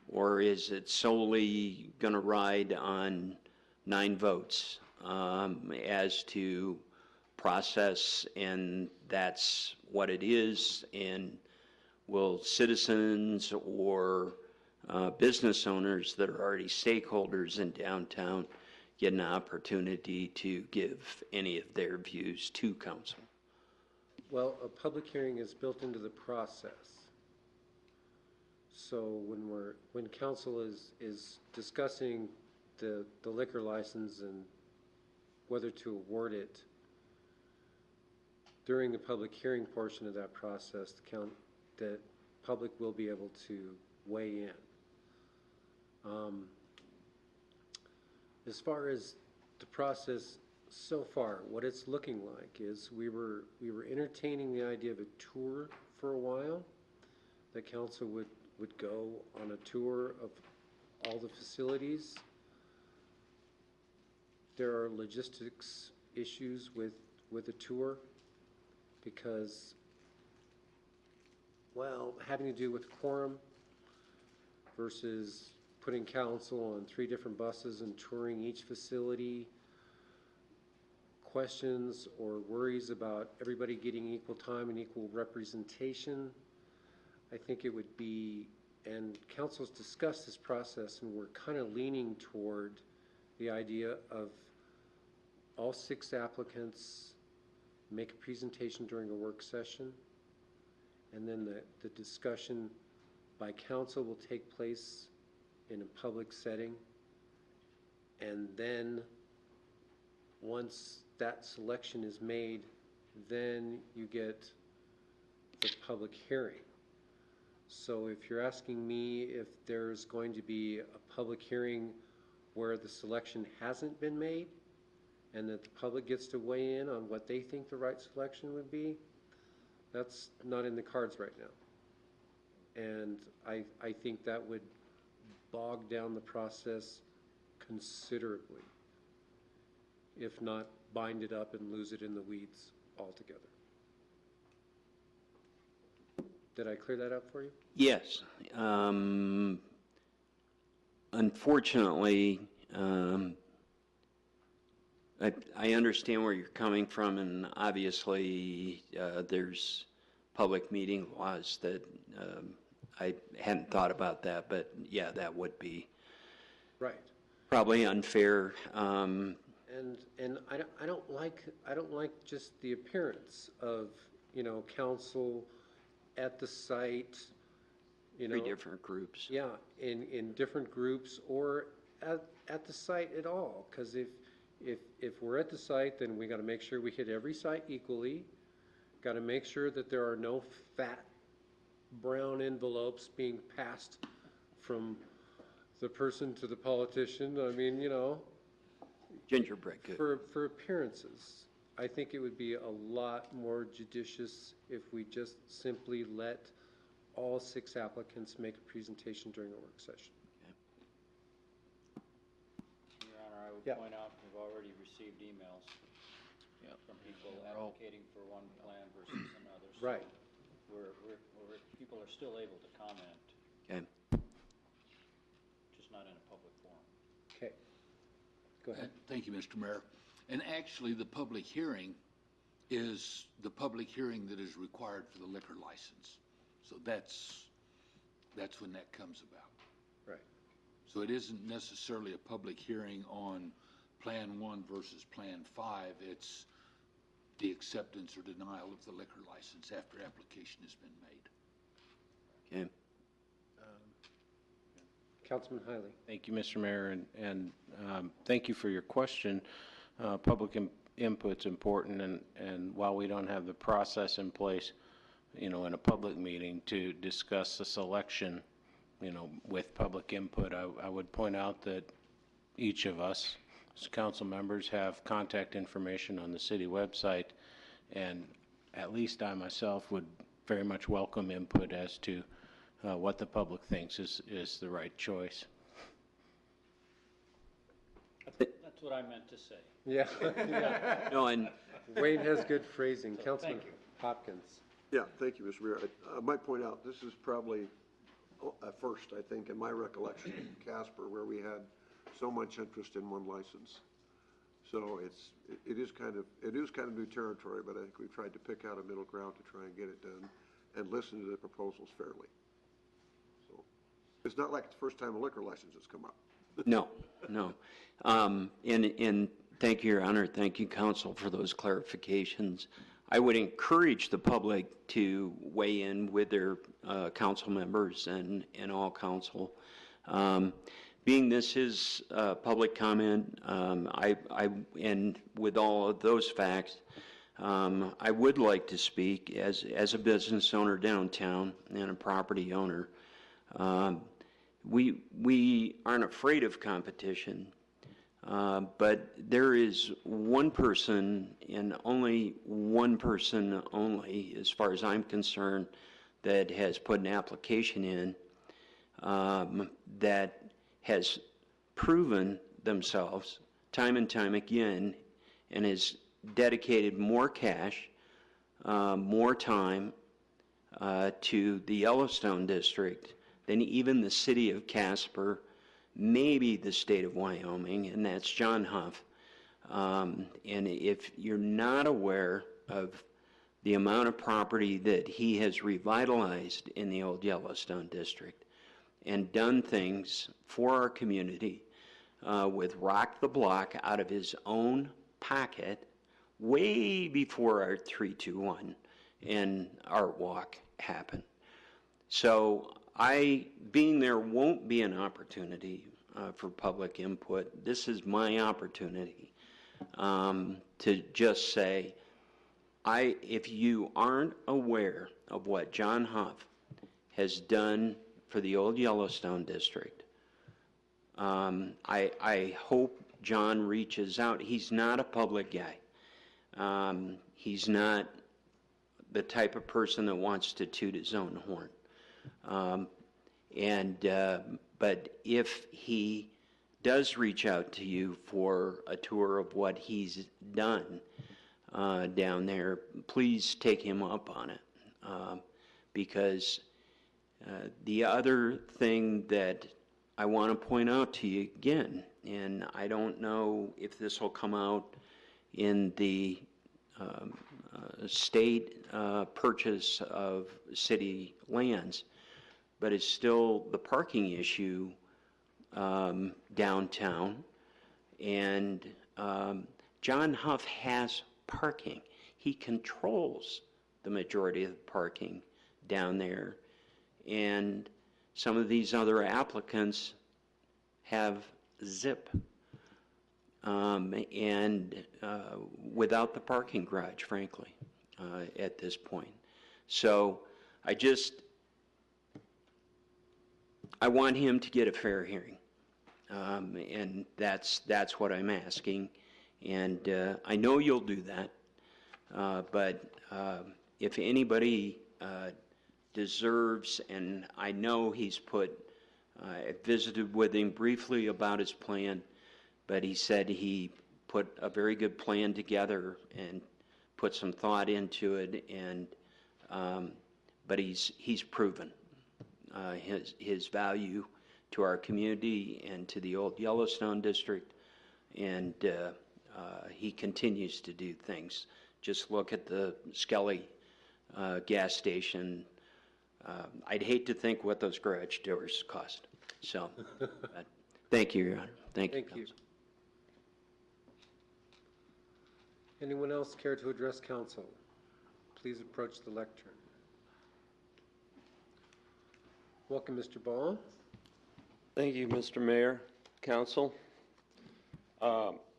or is it solely going to ride on 9 votes as to process, and that's what it is? And will citizens or business owners that are already stakeholders in downtown get an opportunity to give any of their views to council? Well, a public hearing is built into the process. So when council is discussing the liquor license and whether to award it, during the public hearing portion of that process, the public will be able to weigh in. As far as the process so far, what it's looking like is we were entertaining the idea of a tour for a while. The council would go on a tour of all the facilities. There are logistics issues with a tour because, well, having to do with quorum versus putting council on 3 different buses and touring each facility, questions or worries about everybody getting equal time and equal representation. I think it would be, and council's discussed this process, and we're kind of leaning toward the idea of all 6 applicants make a presentation during a work session, and then the discussion by council will take place in a public setting, and then once that selection is made, then you get the public hearing. So if you're asking me if there's going to be a public hearing where the selection hasn't been made and that the public gets to weigh in on what they think the right selection would be, that's not in the cards right now. And I think that would bog down the process considerably, if not bind it up and lose it in the weeds altogether. Did I clear that up for you? Yes. Unfortunately, I understand where you're coming from, and obviously there's public meeting laws that I hadn't thought about that, but yeah, that would be right. Probably unfair. And I don't like just the appearance of, council at the site, 3 different groups. Yeah, in different groups or at the site at all. Because if we're at the site, then we got to make sure we hit every site equally. Got to make sure that there are no fat brown envelopes being passed from the person to the politician. I mean, gingerbread cookie. For appearances, I think it would be a lot more judicious if we just simply let all 6 applicants make a presentation during a work session. Your Honor, I would Yeah. point out we've already received emails from people advocating for one plan versus another. So Right. People are still able to comment, Okay. just not in a public forum. Okay. Go ahead. Thank you, Mr. Mayor. And actually, the public hearing is the public hearing that is required for the liquor license. So that's when that comes about. Right. So it isn't necessarily a public hearing on Plan 1 versus Plan 5. It's the acceptance or denial of the liquor license after application has been made. Okay. Councilman Hiley. Thank you, Mr. Mayor, and thank you for your question. Public input's important, and while we don't have the process in place, in a public meeting to discuss the selection, with public input, I would point out that each of us as council members have contact information on the city website, and at least I myself would very much welcome input as to what the public thinks is the right choice. That's what I meant to say. Yeah. No, and Wayne has good phrasing. Councilman thank you. Hopkins. Yeah, thank you, Mr. Mayor. I might point out, this is probably a first, I think, in my recollection, in Casper, where we had so much interest in one license. So it is kind of new territory, but I think we've tried to pick out a middle ground to try and get it done and listen to the proposals fairly. So it's not like it's the first time a liquor license has come up. no. And thank you, Your Honor. Thank you, Council, for those clarifications. I would encourage the public to weigh in with their council members and all council. Being this is public comment, and with all of those facts, I would like to speak as a business owner downtown and a property owner. We aren't afraid of competition, but there is one person and only one person only, as far as I'm concerned, that has put an application in that has proven themselves time and time again and has dedicated more cash, more time to the Yellowstone district than even the city of Casper, maybe the state of Wyoming, and that's John Huff. And if you're not aware of the amount of property that he has revitalized in the old Yellowstone district and done things for our community with Rock the Block out of his own pocket way before our 321 and Art Walk happened. So being there won't be an opportunity for public input. This is my opportunity to just say, if you aren't aware of what John Huff has done for the old Yellowstone district, I hope John reaches out. He's not a public guy. He's not the type of person that wants to toot his own horn. But if he does reach out to you for a tour of what he's done down there, please take him up on it. Because the other thing that I want to point out to you again, and I don't know if this will come out in the state purchase of city lands, but it's still the parking issue downtown. And John Huff has parking. He controls the majority of the parking down there. And some of these other applicants have zip and without the parking garage, frankly, at this point. So I want him to get a fair hearing, and that's what I'm asking. And I know you'll do that, but if anybody deserves, and I know he's I visited with him briefly about his plan, but he said he put a very good plan together and put some thought into it, and but he's proven his value to our community and to the old Yellowstone district, and he continues to do things Just look at the Skelly gas station. I'd hate to think what those garage doors cost. So, thank you, Your Honor. Thank you. Thank you. Anyone else care to address council? Please approach the lectern. Welcome, Mr. Ball. Thank you, Mr. Mayor, Council.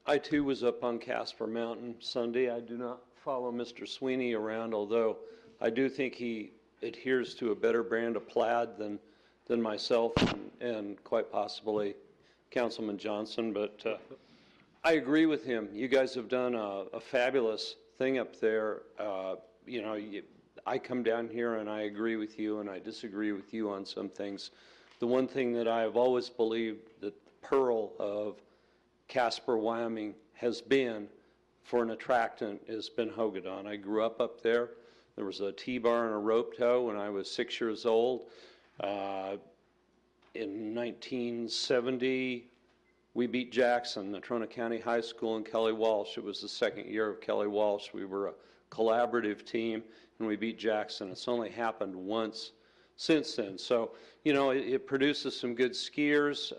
I too was up on Casper Mountain Sunday. I do not follow Mr. Sweeney around, although I do think he adheres to a better brand of plaid than myself and quite possibly Councilman Johnson. But I agree with him. You guys have done a fabulous thing up there. You know, I come down here and I agree with you and I disagree with you on some things. The one thing that I have always believed that the pearl of Casper, Wyoming has been for an attractant has been Hogadon. I grew up there. There was a T-bar and a rope tow when I was 6 years old. In 1970, we beat Jackson, Natrona County High School, and Kelly Walsh. It was the second year of Kelly Walsh. We were a collaborative team, and we beat Jackson. It's only happened once since then. So, you know, it produces some good skiers.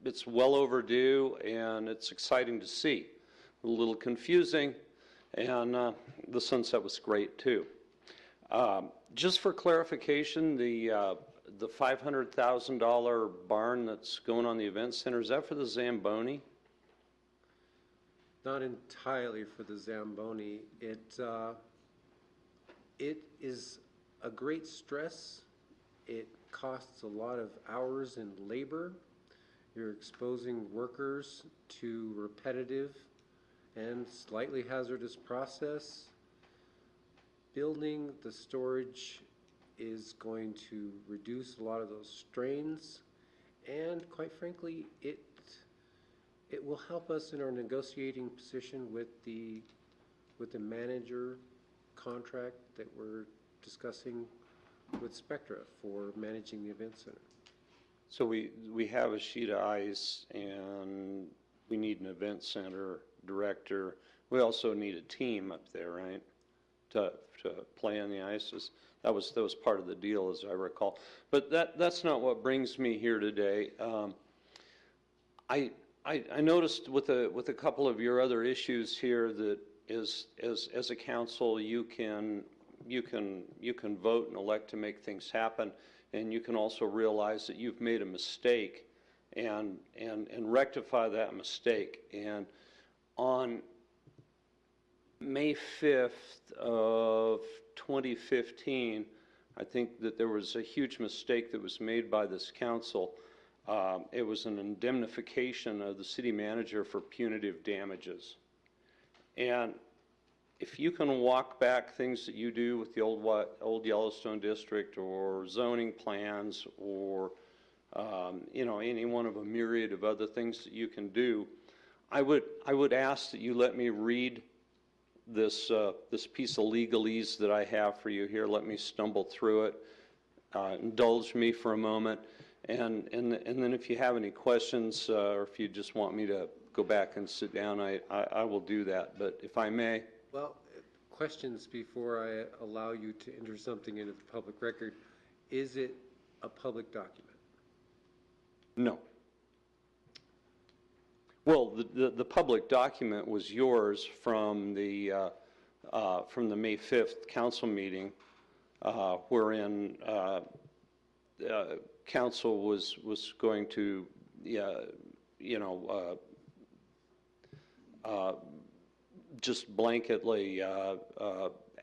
It's well overdue, and it's exciting to see. A little confusing, and the sunset was great too. Just for clarification, the $500,000 barn that's going on the event center, is that for the Zamboni? Not entirely for the Zamboni. It is a great stress. It costs a lot of hours and labor. You're exposing workers to repetitive and slightly hazardous process. Building the storage is going to reduce a lot of those strains, and quite frankly, it will help us in our negotiating position with the manager contract that we're discussing with Spectra for managing the event center. So we have a sheet of ice, and we need an event center director. We also need a team up there, right, to play on the ices. That was part of the deal, as I recall. But that's not what brings me here today. I noticed with a couple of your other issues here that as a council you can vote and elect to make things happen, and you can also realize that you've made a mistake and rectify that mistake. And on May 5th of 2015, I think that there was a huge mistake that was made by this council. It was an indemnification of the city manager for punitive damages. And if you can walk back things that you do with the old Yellowstone district or zoning plans or you know, any one of a myriad of other things that you can do, I would ask that you let me read this piece of legalese that I have for you here. Let me stumble through it. Indulge me for a moment, and then if you have any questions or if you just want me to go back and sit down, I will do that. But if I may. Well, questions before I allow you to enter something into the public record. Is it a public document? No. Well, the public document was yours from the May 5th council meeting, wherein council was going to, you know, just blanketly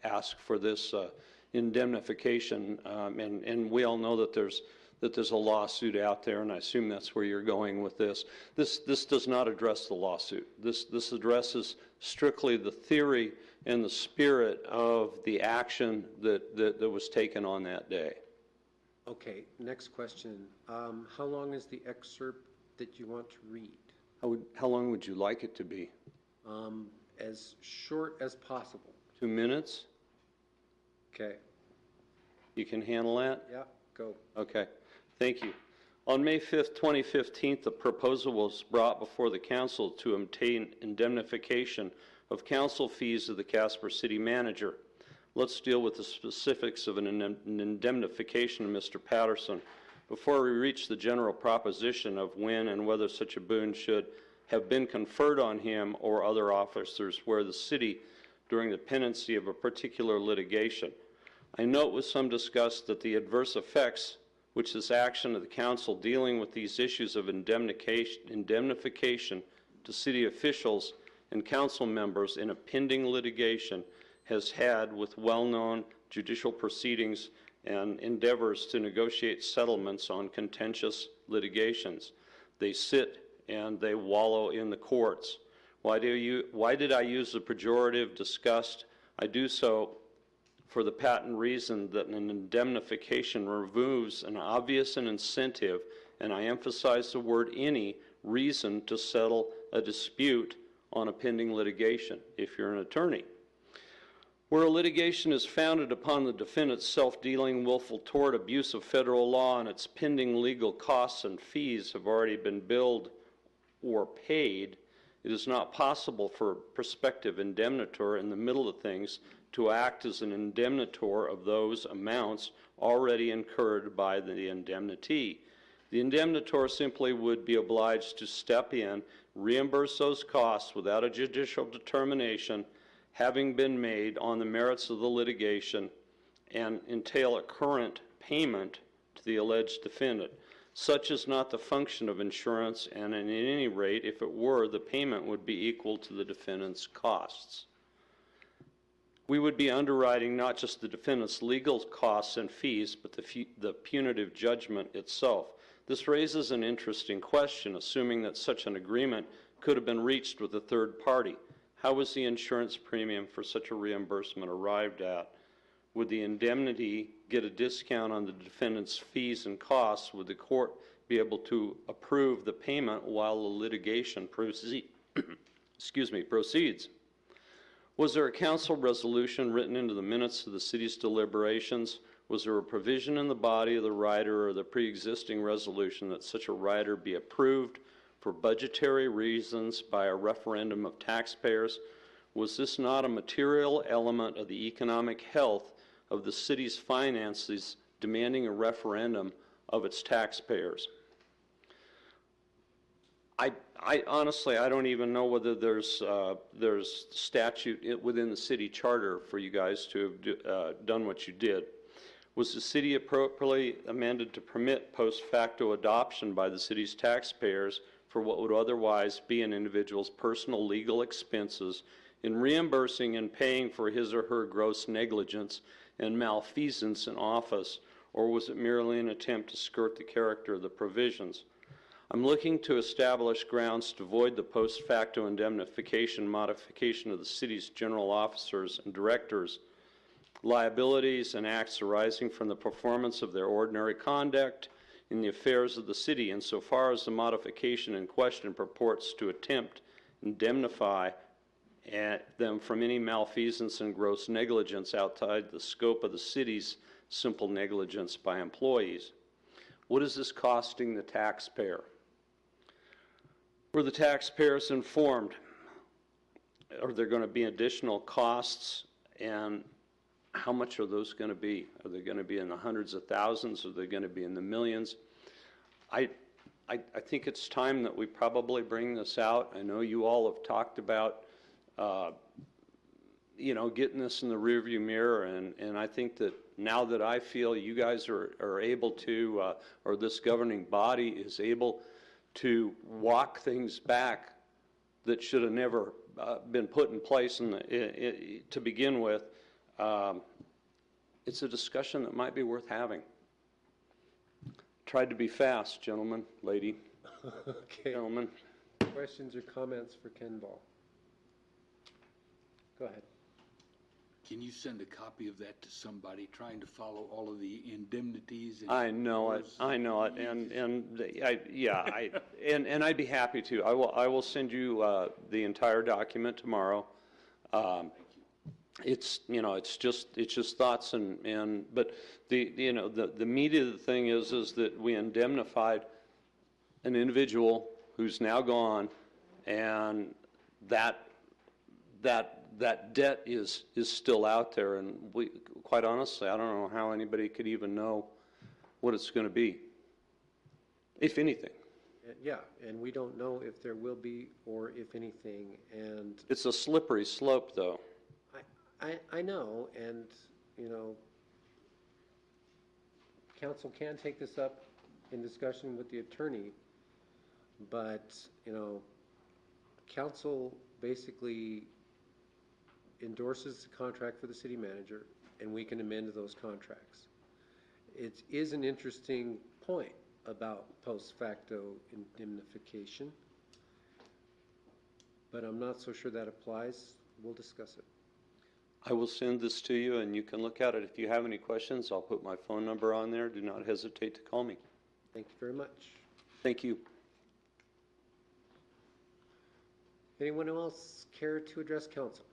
ask for this indemnification, and we all know that there's a lawsuit out there, and I assume that's where you're going with this. This does not address the lawsuit. This addresses strictly the theory and the spirit of the action that was taken on that day. Okay, next question. How long is the excerpt that you want to read? How long would you like it to be? As short as possible. 2 minutes? Okay. You can handle that? Yeah, go. Okay, thank you. On May 5th, 2015, the proposal was brought before the council to obtain indemnification of council fees of the Casper City Manager. Let's deal with the specifics of an indemnification of Mr. Patterson before we reach the general proposition of when and whether such a boon should have been conferred on him or other officers where the city during the pendency of a particular litigation. I note with some disgust that the adverse effects which this action of the council dealing with these issues of indemnification to city officials and council members in a pending litigation has had with well-known judicial proceedings and endeavors to negotiate settlements on contentious litigations. They sit and they wallow in the courts. Why did I use the pejorative disgust? I do so for the patent reason that an indemnification removes an obvious incentive, and I emphasize the word any, reason to settle a dispute on a pending litigation if you're an attorney. Where a litigation is founded upon the defendant's self-dealing, willful tort, abuse of federal law, and its pending legal costs and fees have already been billed or paid, it is not possible for a prospective indemnitor in the middle of things to act as an indemnitor of those amounts already incurred by the indemnity. The indemnitor simply would be obliged to step in, reimburse those costs without a judicial determination having been made on the merits of the litigation and entail a current payment to the alleged defendant. Such is not the function of insurance, and at any rate, if it were, the payment would be equal to the defendant's costs. We would be underwriting not just the defendant's legal costs and fees, but the punitive judgment itself. This raises an interesting question, assuming that such an agreement could have been reached with a third party. How was the insurance premium for such a reimbursement arrived at? Would the indemnity get a discount on the defendant's fees and costs? Would the court be able to approve the payment while the litigation proceeds? Was there a council resolution written into the minutes of the city's deliberations? Was there a provision in the body of the rider or the pre-existing resolution that such a rider be approved for budgetary reasons by a referendum of taxpayers? Was this not a material element of the economic health of the city's finances demanding a referendum of its taxpayers? I honestly, I don't even know whether there's statute within the city charter for you guys to have done what you did. Was the city appropriately amended to permit post facto adoption by the city's taxpayers for what would otherwise be an individual's personal legal expenses in reimbursing and paying for his or her gross negligence and malfeasance in office, or was it merely an attempt to skirt the character of the provisions? I'm looking to establish grounds to void the post facto indemnification modification of the city's general officers and directors' liabilities and acts arising from the performance of their ordinary conduct in the affairs of the city, insofar as the modification in question purports to attempt indemnify them from any malfeasance and gross negligence outside the scope of the city's simple negligence by employees. What is this costing the taxpayer? Were the taxpayers informed? Are there going to be additional costs, and how much are those going to be? Are they going to be in the hundreds of thousands? Are they going to be in the millions? I think it's time that we probably bring this out. I know you all have talked about getting this in the rearview mirror, and I think that now that I feel you guys are able to, or this governing body is able to walk things back that should have never been put in place to begin with, it's a discussion that might be worth having. Tried to be fast, gentlemen, lady. Okay. Gentlemen. Questions or comments for Ken Ball? Go ahead. Can you send a copy of that to somebody trying to follow all of the indemnities? And I know it, and I'd be happy to. I will send you the entire document tomorrow. It's just thoughts but the meat of the thing is that we indemnified an individual who's now gone, and that that debt is still out there, and quite honestly, I don't know how anybody could even know what it's going to be, if anything. Yeah, and we don't know if there will be or if anything, and It's a slippery slope, though. I know, and, you know, council can take this up in discussion with the attorney, but, you know, council basically endorses the contract for the city manager, and we can amend those contracts. It is an interesting point about post facto indemnification, but I'm not so sure that applies. We'll discuss it. I will send this to you, and you can look at it. If you have any questions, I'll put my phone number on there. Do not hesitate to call me. Thank you very much. Thank you. Anyone else care to address council?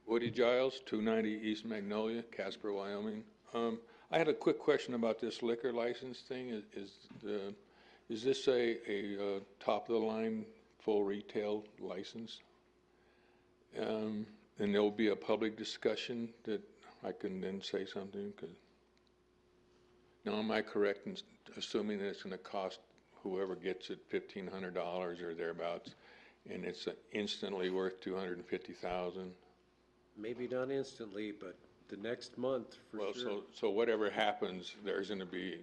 Woody Giles, 290 East Magnolia, Casper, Wyoming. I had a quick question about this liquor license thing. Is this a top-of-the-line full retail license? And there will be a public discussion that I can then say something? Now, am I correct in assuming that it's going to cost whoever gets it $1,500 or thereabouts, and it's instantly worth $250,000? Maybe not instantly, but the next month for sure. Well, so whatever happens, there's going to be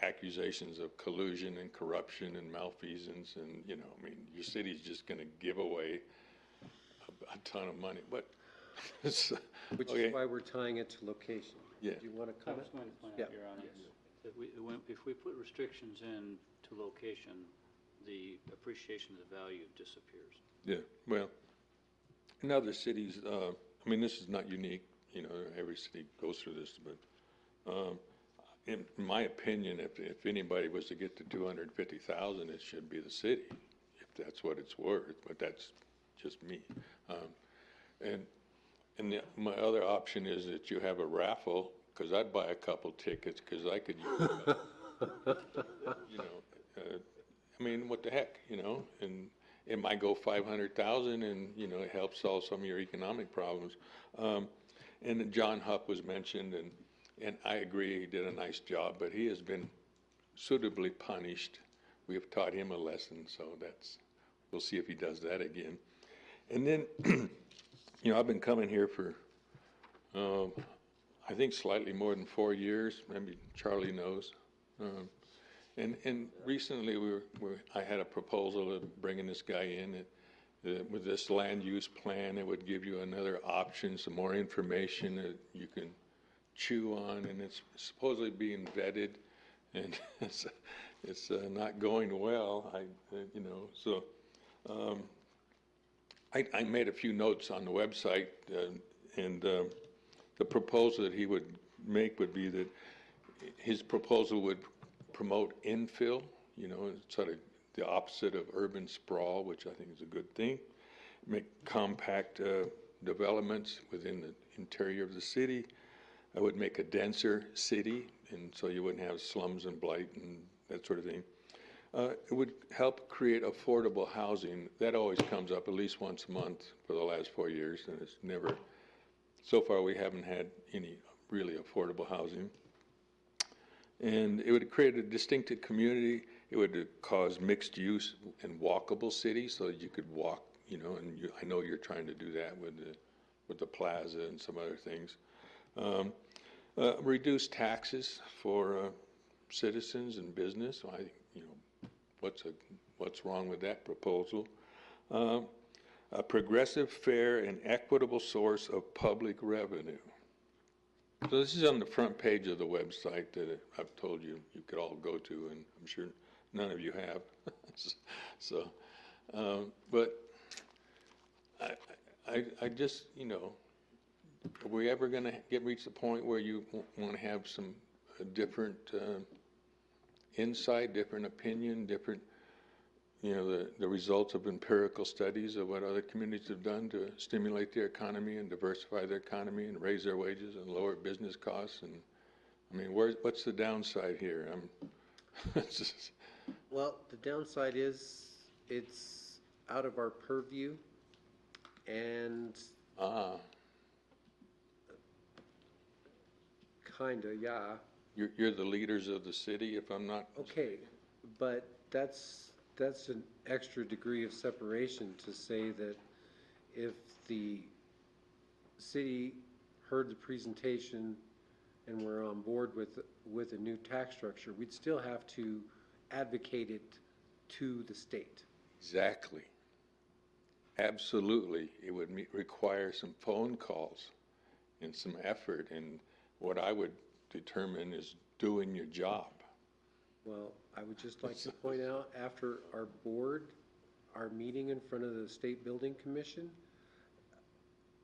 accusations of collusion and corruption and malfeasance, and, you know, I mean, your city's just going to give away a ton of money, but. Which okay. is why we're tying it to location. Yeah. Do you want to I comment? was going to point Yeah. out, Your Honor, that if we put restrictions in to location, the appreciation of the value disappears. Yeah, well, in other cities, I mean, this is not unique, you know, every city goes through this, but in my opinion, if anybody was to get to 250,000, it should be the city, if that's what it's worth, but that's just me. My other option is that you have a raffle, because I'd buy a couple tickets, because I could use it. You know, I mean, what the heck, you know, and it might go 500,000, and, you know, it helps solve some of your economic problems. And John Hupp was mentioned, and I agree, he did a nice job, but he has been suitably punished. We have taught him a lesson, so we'll see if he does that again. And then, you know, I've been coming here for, I think slightly more than 4 years, maybe Charlie knows. And recently I had a proposal of bringing this guy in. With this land use plan, it would give you another option, some more information that you can chew on, and it's supposedly being vetted, and it's not going well. You know, so I made a few notes on the website, and the proposal that he would make would be that his proposal would promote infill, you know, sort of the opposite of urban sprawl, which I think is a good thing. Make compact developments within the interior of the city. I would make a denser city, and so you wouldn't have slums and blight and that sort of thing. It would help create affordable housing. That always comes up at least once a month for the last 4 years, and it's never, so far we haven't had any really affordable housing. And it would create a distinctive community. It would cause mixed use and walkable cities, so that you could walk, you know, and I know you're trying to do that with the plaza and some other things. Reduce taxes for citizens and business. You know, what's wrong with that proposal? A progressive, fair, and equitable source of public revenue. So this is on the front page of the website that I've told you could all go to, and I'm sure none of you have. So, but I just, you know, are we ever going to reach the point where you want to have some different insight, different opinion, different you know, the results of empirical studies of what other communities have done to stimulate their economy and diversify their economy and raise their wages and lower business costs. And I mean, what's the downside here? It's just, Well, the downside is it's out of our purview, and kinda, yeah. you're the leaders of the city, if I'm not. Okay, but that's an extra degree of separation to say that if the city heard the presentation and we're on board with a new tax structure, we'd still have to advocate it to the state. Exactly. Absolutely. It would require some phone calls and some effort, and what I would determine is doing your job. Well, I would just like to point out, after our meeting in front of the State Building Commission,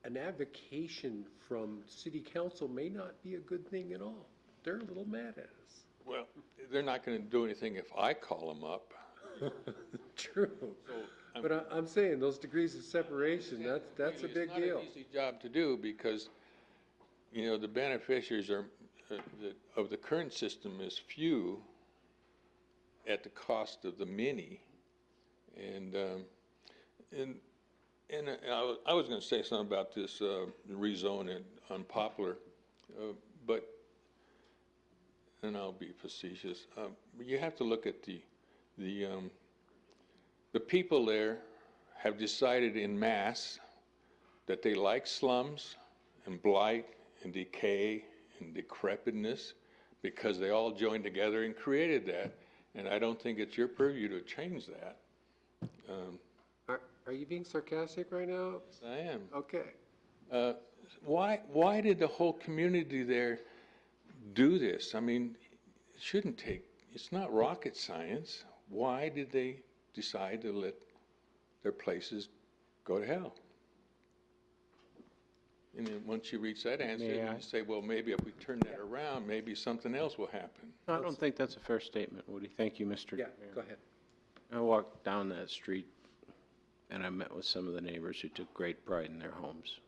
an avocation from city council may not be a good thing at all. They're a little mad at us. Well, they're not going to do anything if I call them up. True. But I'm saying those degrees of separation, that's a big deal. It's not an easy job to do because, you know, the beneficiaries of the current system is few at the cost of the many. And I was going to say something about this rezone and unpopular, but, and I'll be facetious. You have to look at the people there have decided in mass that they like slums and blight and decay and decrepitness because they all joined together and created that. And I don't think it's your purview to change that. Are you being sarcastic right now? Yes, I am. Okay. Why did the whole community there do this? I mean, it shouldn't take, it's not rocket science. Why did they decide to let their places go to hell? And then once you reach that answer, you say, well, maybe if we turn that around, maybe something else will happen. I don't think that's a fair statement, Woody. Thank you, Mr. Yeah, go ahead. I walked down that street and I met with some of the neighbors who took great pride in their homes.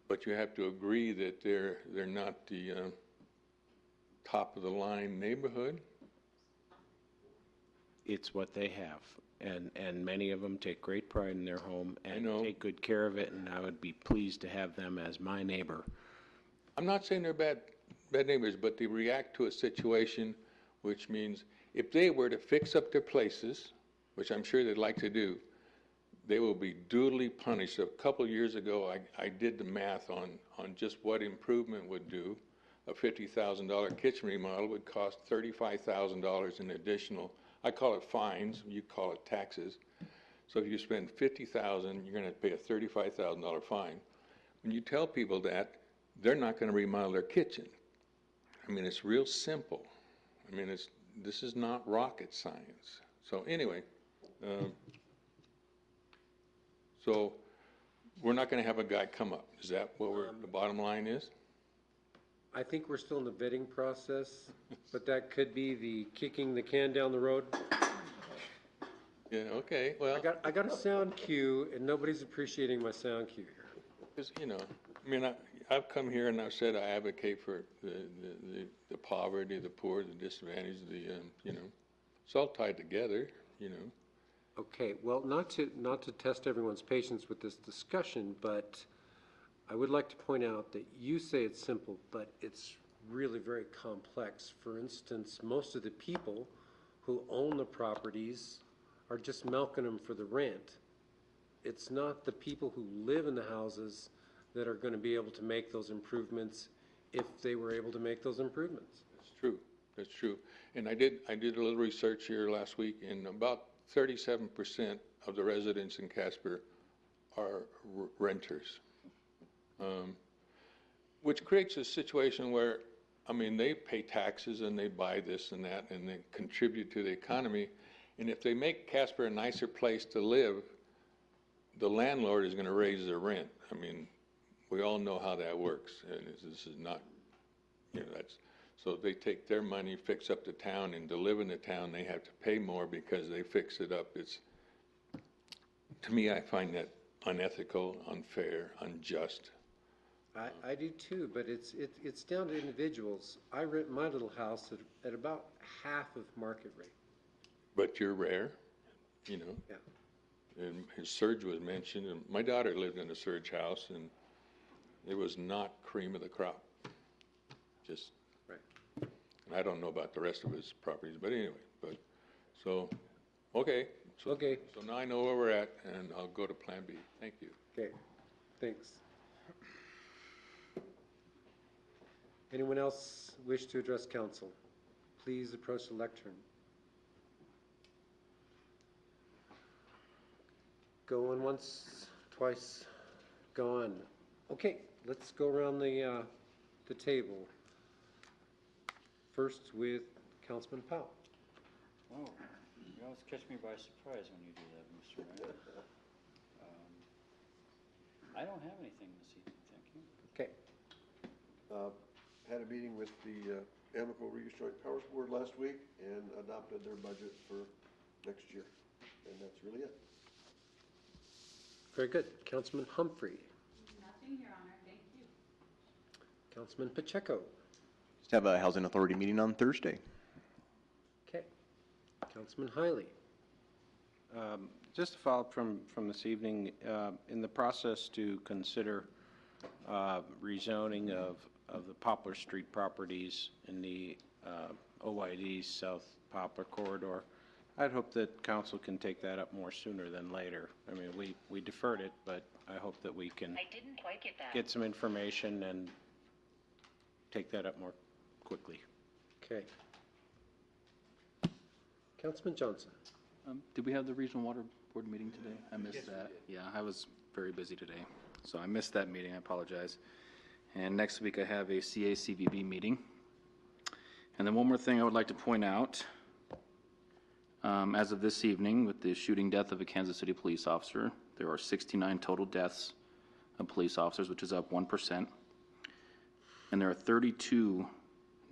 But you have to agree that they're not the top of the line neighborhood. It's what they have. And many of them take great pride in their home and take good care of it, and I would be pleased to have them as my neighbor. I'm not saying they're bad neighbors, but they react to a situation, which means if they were to fix up their places, which I'm sure they'd like to do, they will be duly punished. A couple of years ago, I did the math on just what improvement would do. A $50,000 kitchen remodel would cost $35,000 in additional, I call it fines, you call it taxes. So if you spend $50,000, you're going to pay a $35,000 fine. When you tell people that, they're not going to remodel their kitchen. I mean, it's real simple. I mean, this is not rocket science. So anyway, so we're not going to have a guy come up. Is that what the bottom line is? I think we're still in the vetting process, but that could be the kicking the can down the road. Yeah, okay, well. I got a sound cue, and nobody's appreciating my sound cue here. Because, you know, I mean, I've come here and I've said I advocate for the poverty, the poor, the disadvantaged, you know, it's all tied together, you know. Okay, well, not to test everyone's patience with this discussion, but I would like to point out that you say it's simple, but it's really very complex. For instance, most of the people who own the properties are just milking them for the rent. It's not the people who live in the houses that are going to be able to make those improvements if they were able to make those improvements. That's true. That's true. And I did a little research here last week, and about 37% of the residents in Casper are renters, which creates a situation where, I mean, they pay taxes and they buy this and that and they contribute to the economy. And if they make Casper a nicer place to live, the landlord is going to raise their rent. I mean, we all know how that works. And this is not, you know, that's, So they take their money, fix up the town, and to live in the town, they have to pay more because they fix it up. To me, I find that unethical, unfair, unjust. I do too, but it's down to individuals. I rent my little house at about half of market rate. But you're rare, you know. Yeah. And his surge was mentioned, and my daughter lived in a surge house, and it was not cream of the crop. Just, right. And I don't know about the rest of his properties, but anyway, so, okay. Okay. So now I know where we're at, and I'll go to Plan B. Thank you. Okay, thanks. Anyone else wish to address council? Please approach the lectern. Going once, twice, gone. Okay, let's go around the table. First with Councilman Powell. Oh, you always catch me by surprise when you do that, Mr. Mayor. I don't have anything this evening, thank you. Okay. Had a meeting with the Amicable Reuse Joint Powers Board last week and adopted their budget for next year. And that's really it. Very good. Councilman Humphrey. Nothing, Your Honor, thank you. Councilman Pacheco. Just have a Housing Authority meeting on Thursday. Okay. Councilman Hiley. Just to follow up from this evening, in the process to consider rezoning of the Poplar Street properties in the OYD South Poplar Corridor, I'd hope that council can take that up more sooner than later. I mean, we deferred it, but I hope that we can get some information and take that up more quickly. Okay. Councilman Johnson. Did we have the Regional Water Board meeting today? I missed that. Yeah, I was very busy today, so I missed that meeting. I apologize. And next week I have a CACVB meeting. And then one more thing I would like to point out. As of this evening, with the shooting death of a Kansas City police officer, there are 69 total deaths of police officers, which is up 1%. And there are 32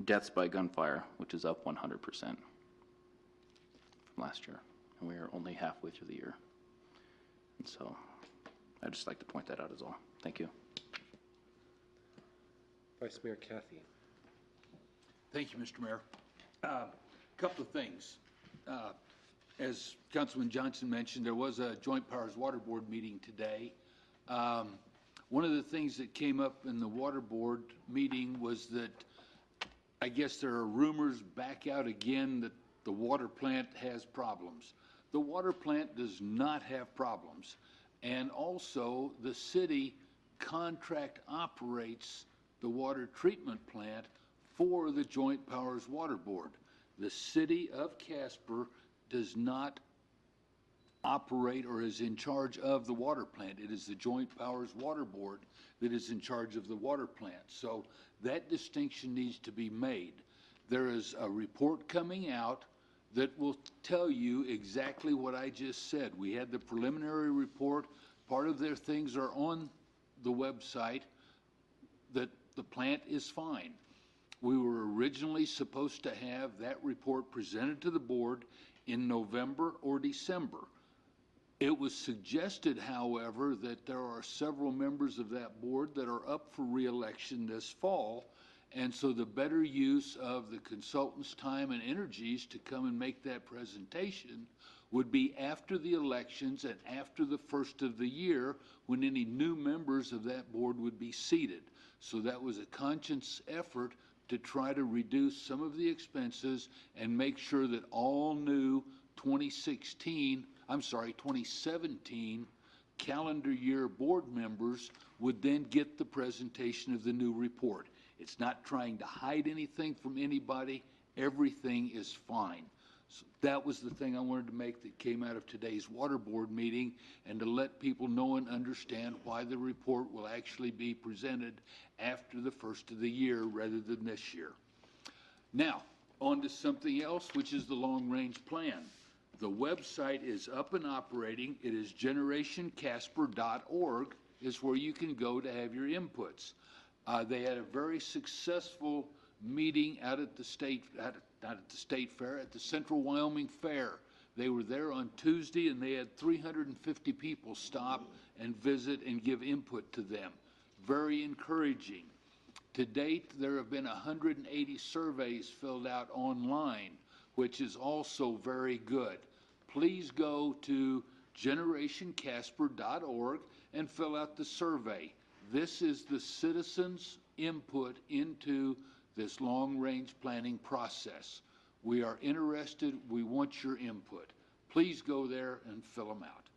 deaths by gunfire, which is up 100% from last year. And we are only halfway through the year. And so I'd just like to point that out as well. Thank you. Vice Mayor Kathy. Thank you, Mr. Mayor. Couple of things. As Councilman Johnson mentioned, there was a Joint Powers Water Board meeting today. One of the things that came up in the Water Board meeting was that I guess there are rumors back out again that the water plant has problems. The water plant does not have problems. And also, the city contract operates the water treatment plant for the Joint Powers Water Board. The city of Casper does not operate or is in charge of the water plant. It is the Joint Powers Water Board that is in charge of the water plant. So that distinction needs to be made. There is a report coming out that will tell you exactly what I just said. We had the preliminary report. Part of their things are on the website that the plant is fine. We were originally supposed to have that report presented to the board in November or December. It was suggested, however, that there are several members of that board that are up for re-election this fall, and so the better use of the consultants' time and energies to come and make that presentation would be after the elections and after the first of the year, when any new members of that board would be seated. So that was a conscious effort to try to reduce some of the expenses and make sure that all new 2017 calendar year board members would then get the presentation of the new report. It's not trying to hide anything from anybody. Everything is fine. So that was the thing I wanted to make that came out of today's water board meeting, and to let people know and understand why the report will actually be presented after the first of the year rather than this year. Now, on to something else, which is the long-range plan. The website is up and operating. It is generationcasper.org is where you can go to have your inputs. They had a very successful meeting out at the not at the State Fair, at the Central Wyoming Fair. They were there on Tuesday, and they had 350 people stop and visit and give input to them. Very encouraging. To date, there have been 180 surveys filled out online, which is also very good. Please go to generationcasper.org and fill out the survey. This is the citizens' input into this long-range planning process. We are interested. We want your input. Please go there and fill them out.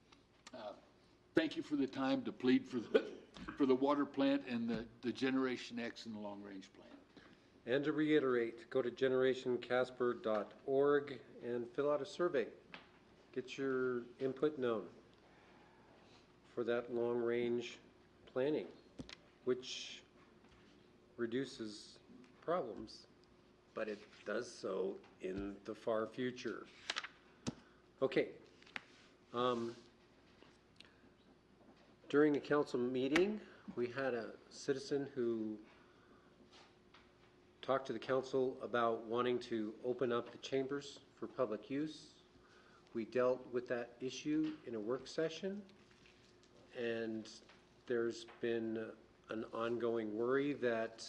Thank you for the time to plead for the water plant and the Generation X and the long-range plan. And to reiterate, go to generationcasper.org and fill out a survey. Get your input known for that long-range planning, which reduces problems, but it does so in the far future. Okay. During the council meeting, we had a citizen who talked to the council about wanting to open up the chambers for public use. We dealt with that issue in a work session, and there's been an ongoing worry that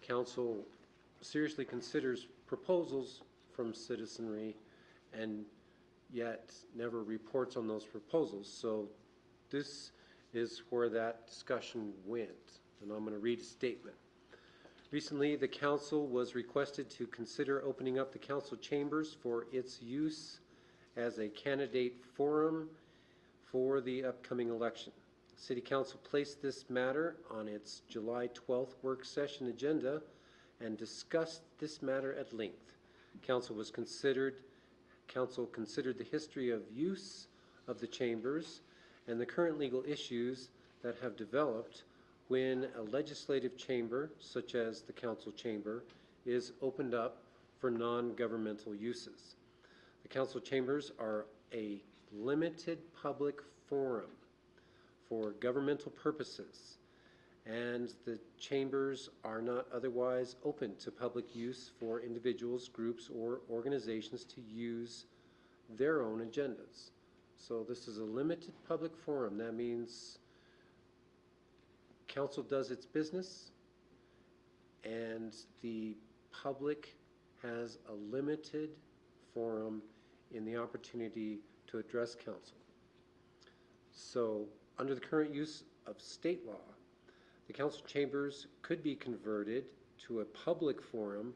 council seriously considers proposals from citizenry and yet never reports on those proposals. So this is where that discussion went, and I'm going to read a statement. Recently, the council was requested to consider opening up the council chambers for its use as a candidate forum for the upcoming election. City Council placed this matter on its July 12th work session agenda and discussed this matter at length. Council considered the history of use of the chambers and the current legal issues that have developed when a legislative chamber, such as the council chamber, is opened up for non-governmental uses. The council chambers are a limited public forum for governmental purposes, and the chambers are not otherwise open to public use for individuals, groups, or organizations to use their own agendas. So this is a limited public forum. That means council does its business, and the public has a limited forum in the opportunity to address council. So under the current use of state law, the council chambers could be converted to a public forum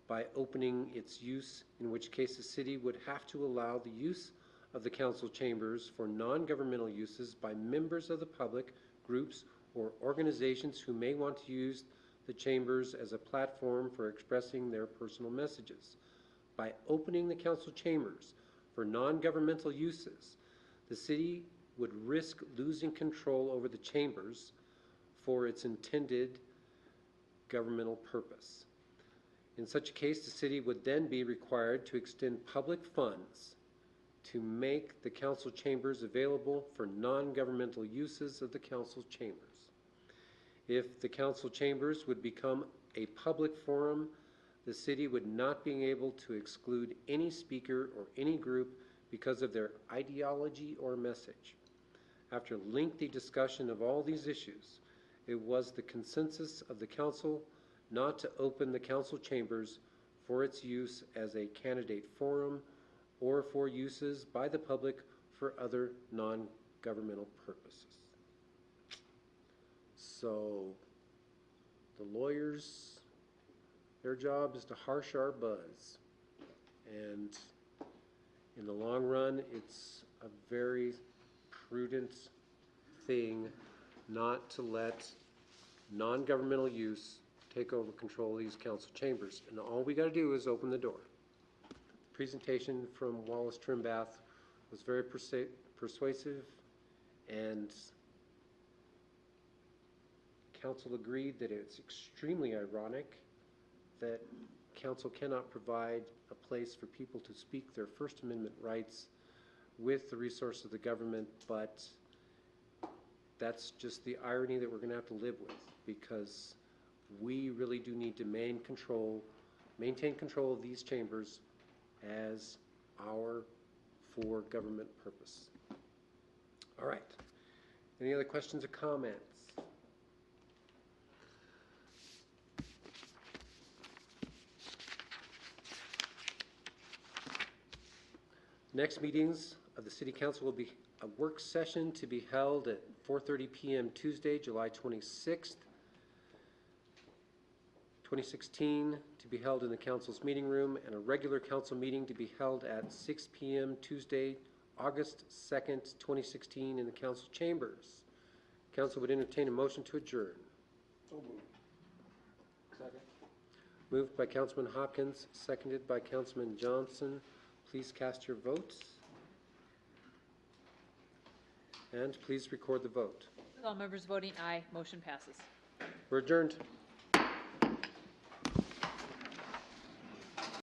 by opening its use, in which case the city would have to allow the use of the council chambers for non-governmental uses by members of the public, groups, or organizations who may want to use the chambers as a platform for expressing their personal messages. By opening the council chambers for non-governmental uses, the city would risk losing control over the chambers for its intended governmental purpose. In such a case, the city would then be required to extend public funds to make the council chambers available for non-governmental uses of the council chambers. If the council chambers would become a public forum, the city would not be able to exclude any speaker or any group because of their ideology or message. After lengthy discussion of all these issues, it was the consensus of the council not to open the council chambers for its use as a candidate forum or for uses by the public for other non-governmental purposes. So the lawyers, their job is to harsh our buzz. And in the long run, it's a very prudent thing not to let non-governmental use take over control of these council chambers. And all we got to do is open the door. The presentation from Wallace Trimbath was very persuasive, and council agreed that it's extremely ironic that council cannot provide a place for people to speak their First Amendment rights with the resource of the government, but that's just the irony that we're going to have to live with, because we really do need to maintain control of these chambers as our for government purpose. All right. Any other questions or comments? Next meetings of the City Council will be a work session to be held at 4:30 p.m. Tuesday, July 26th, 2016, to be held in the council's meeting room, and a regular council meeting to be held at 6 p.m. Tuesday, August 2nd, 2016, in the council chambers. Council would entertain a motion to adjourn. So moved. Second. Moved by Councilman Hopkins, seconded by Councilman Johnson. Please cast your votes. And please record the vote. With all members voting aye, motion passes. We're adjourned.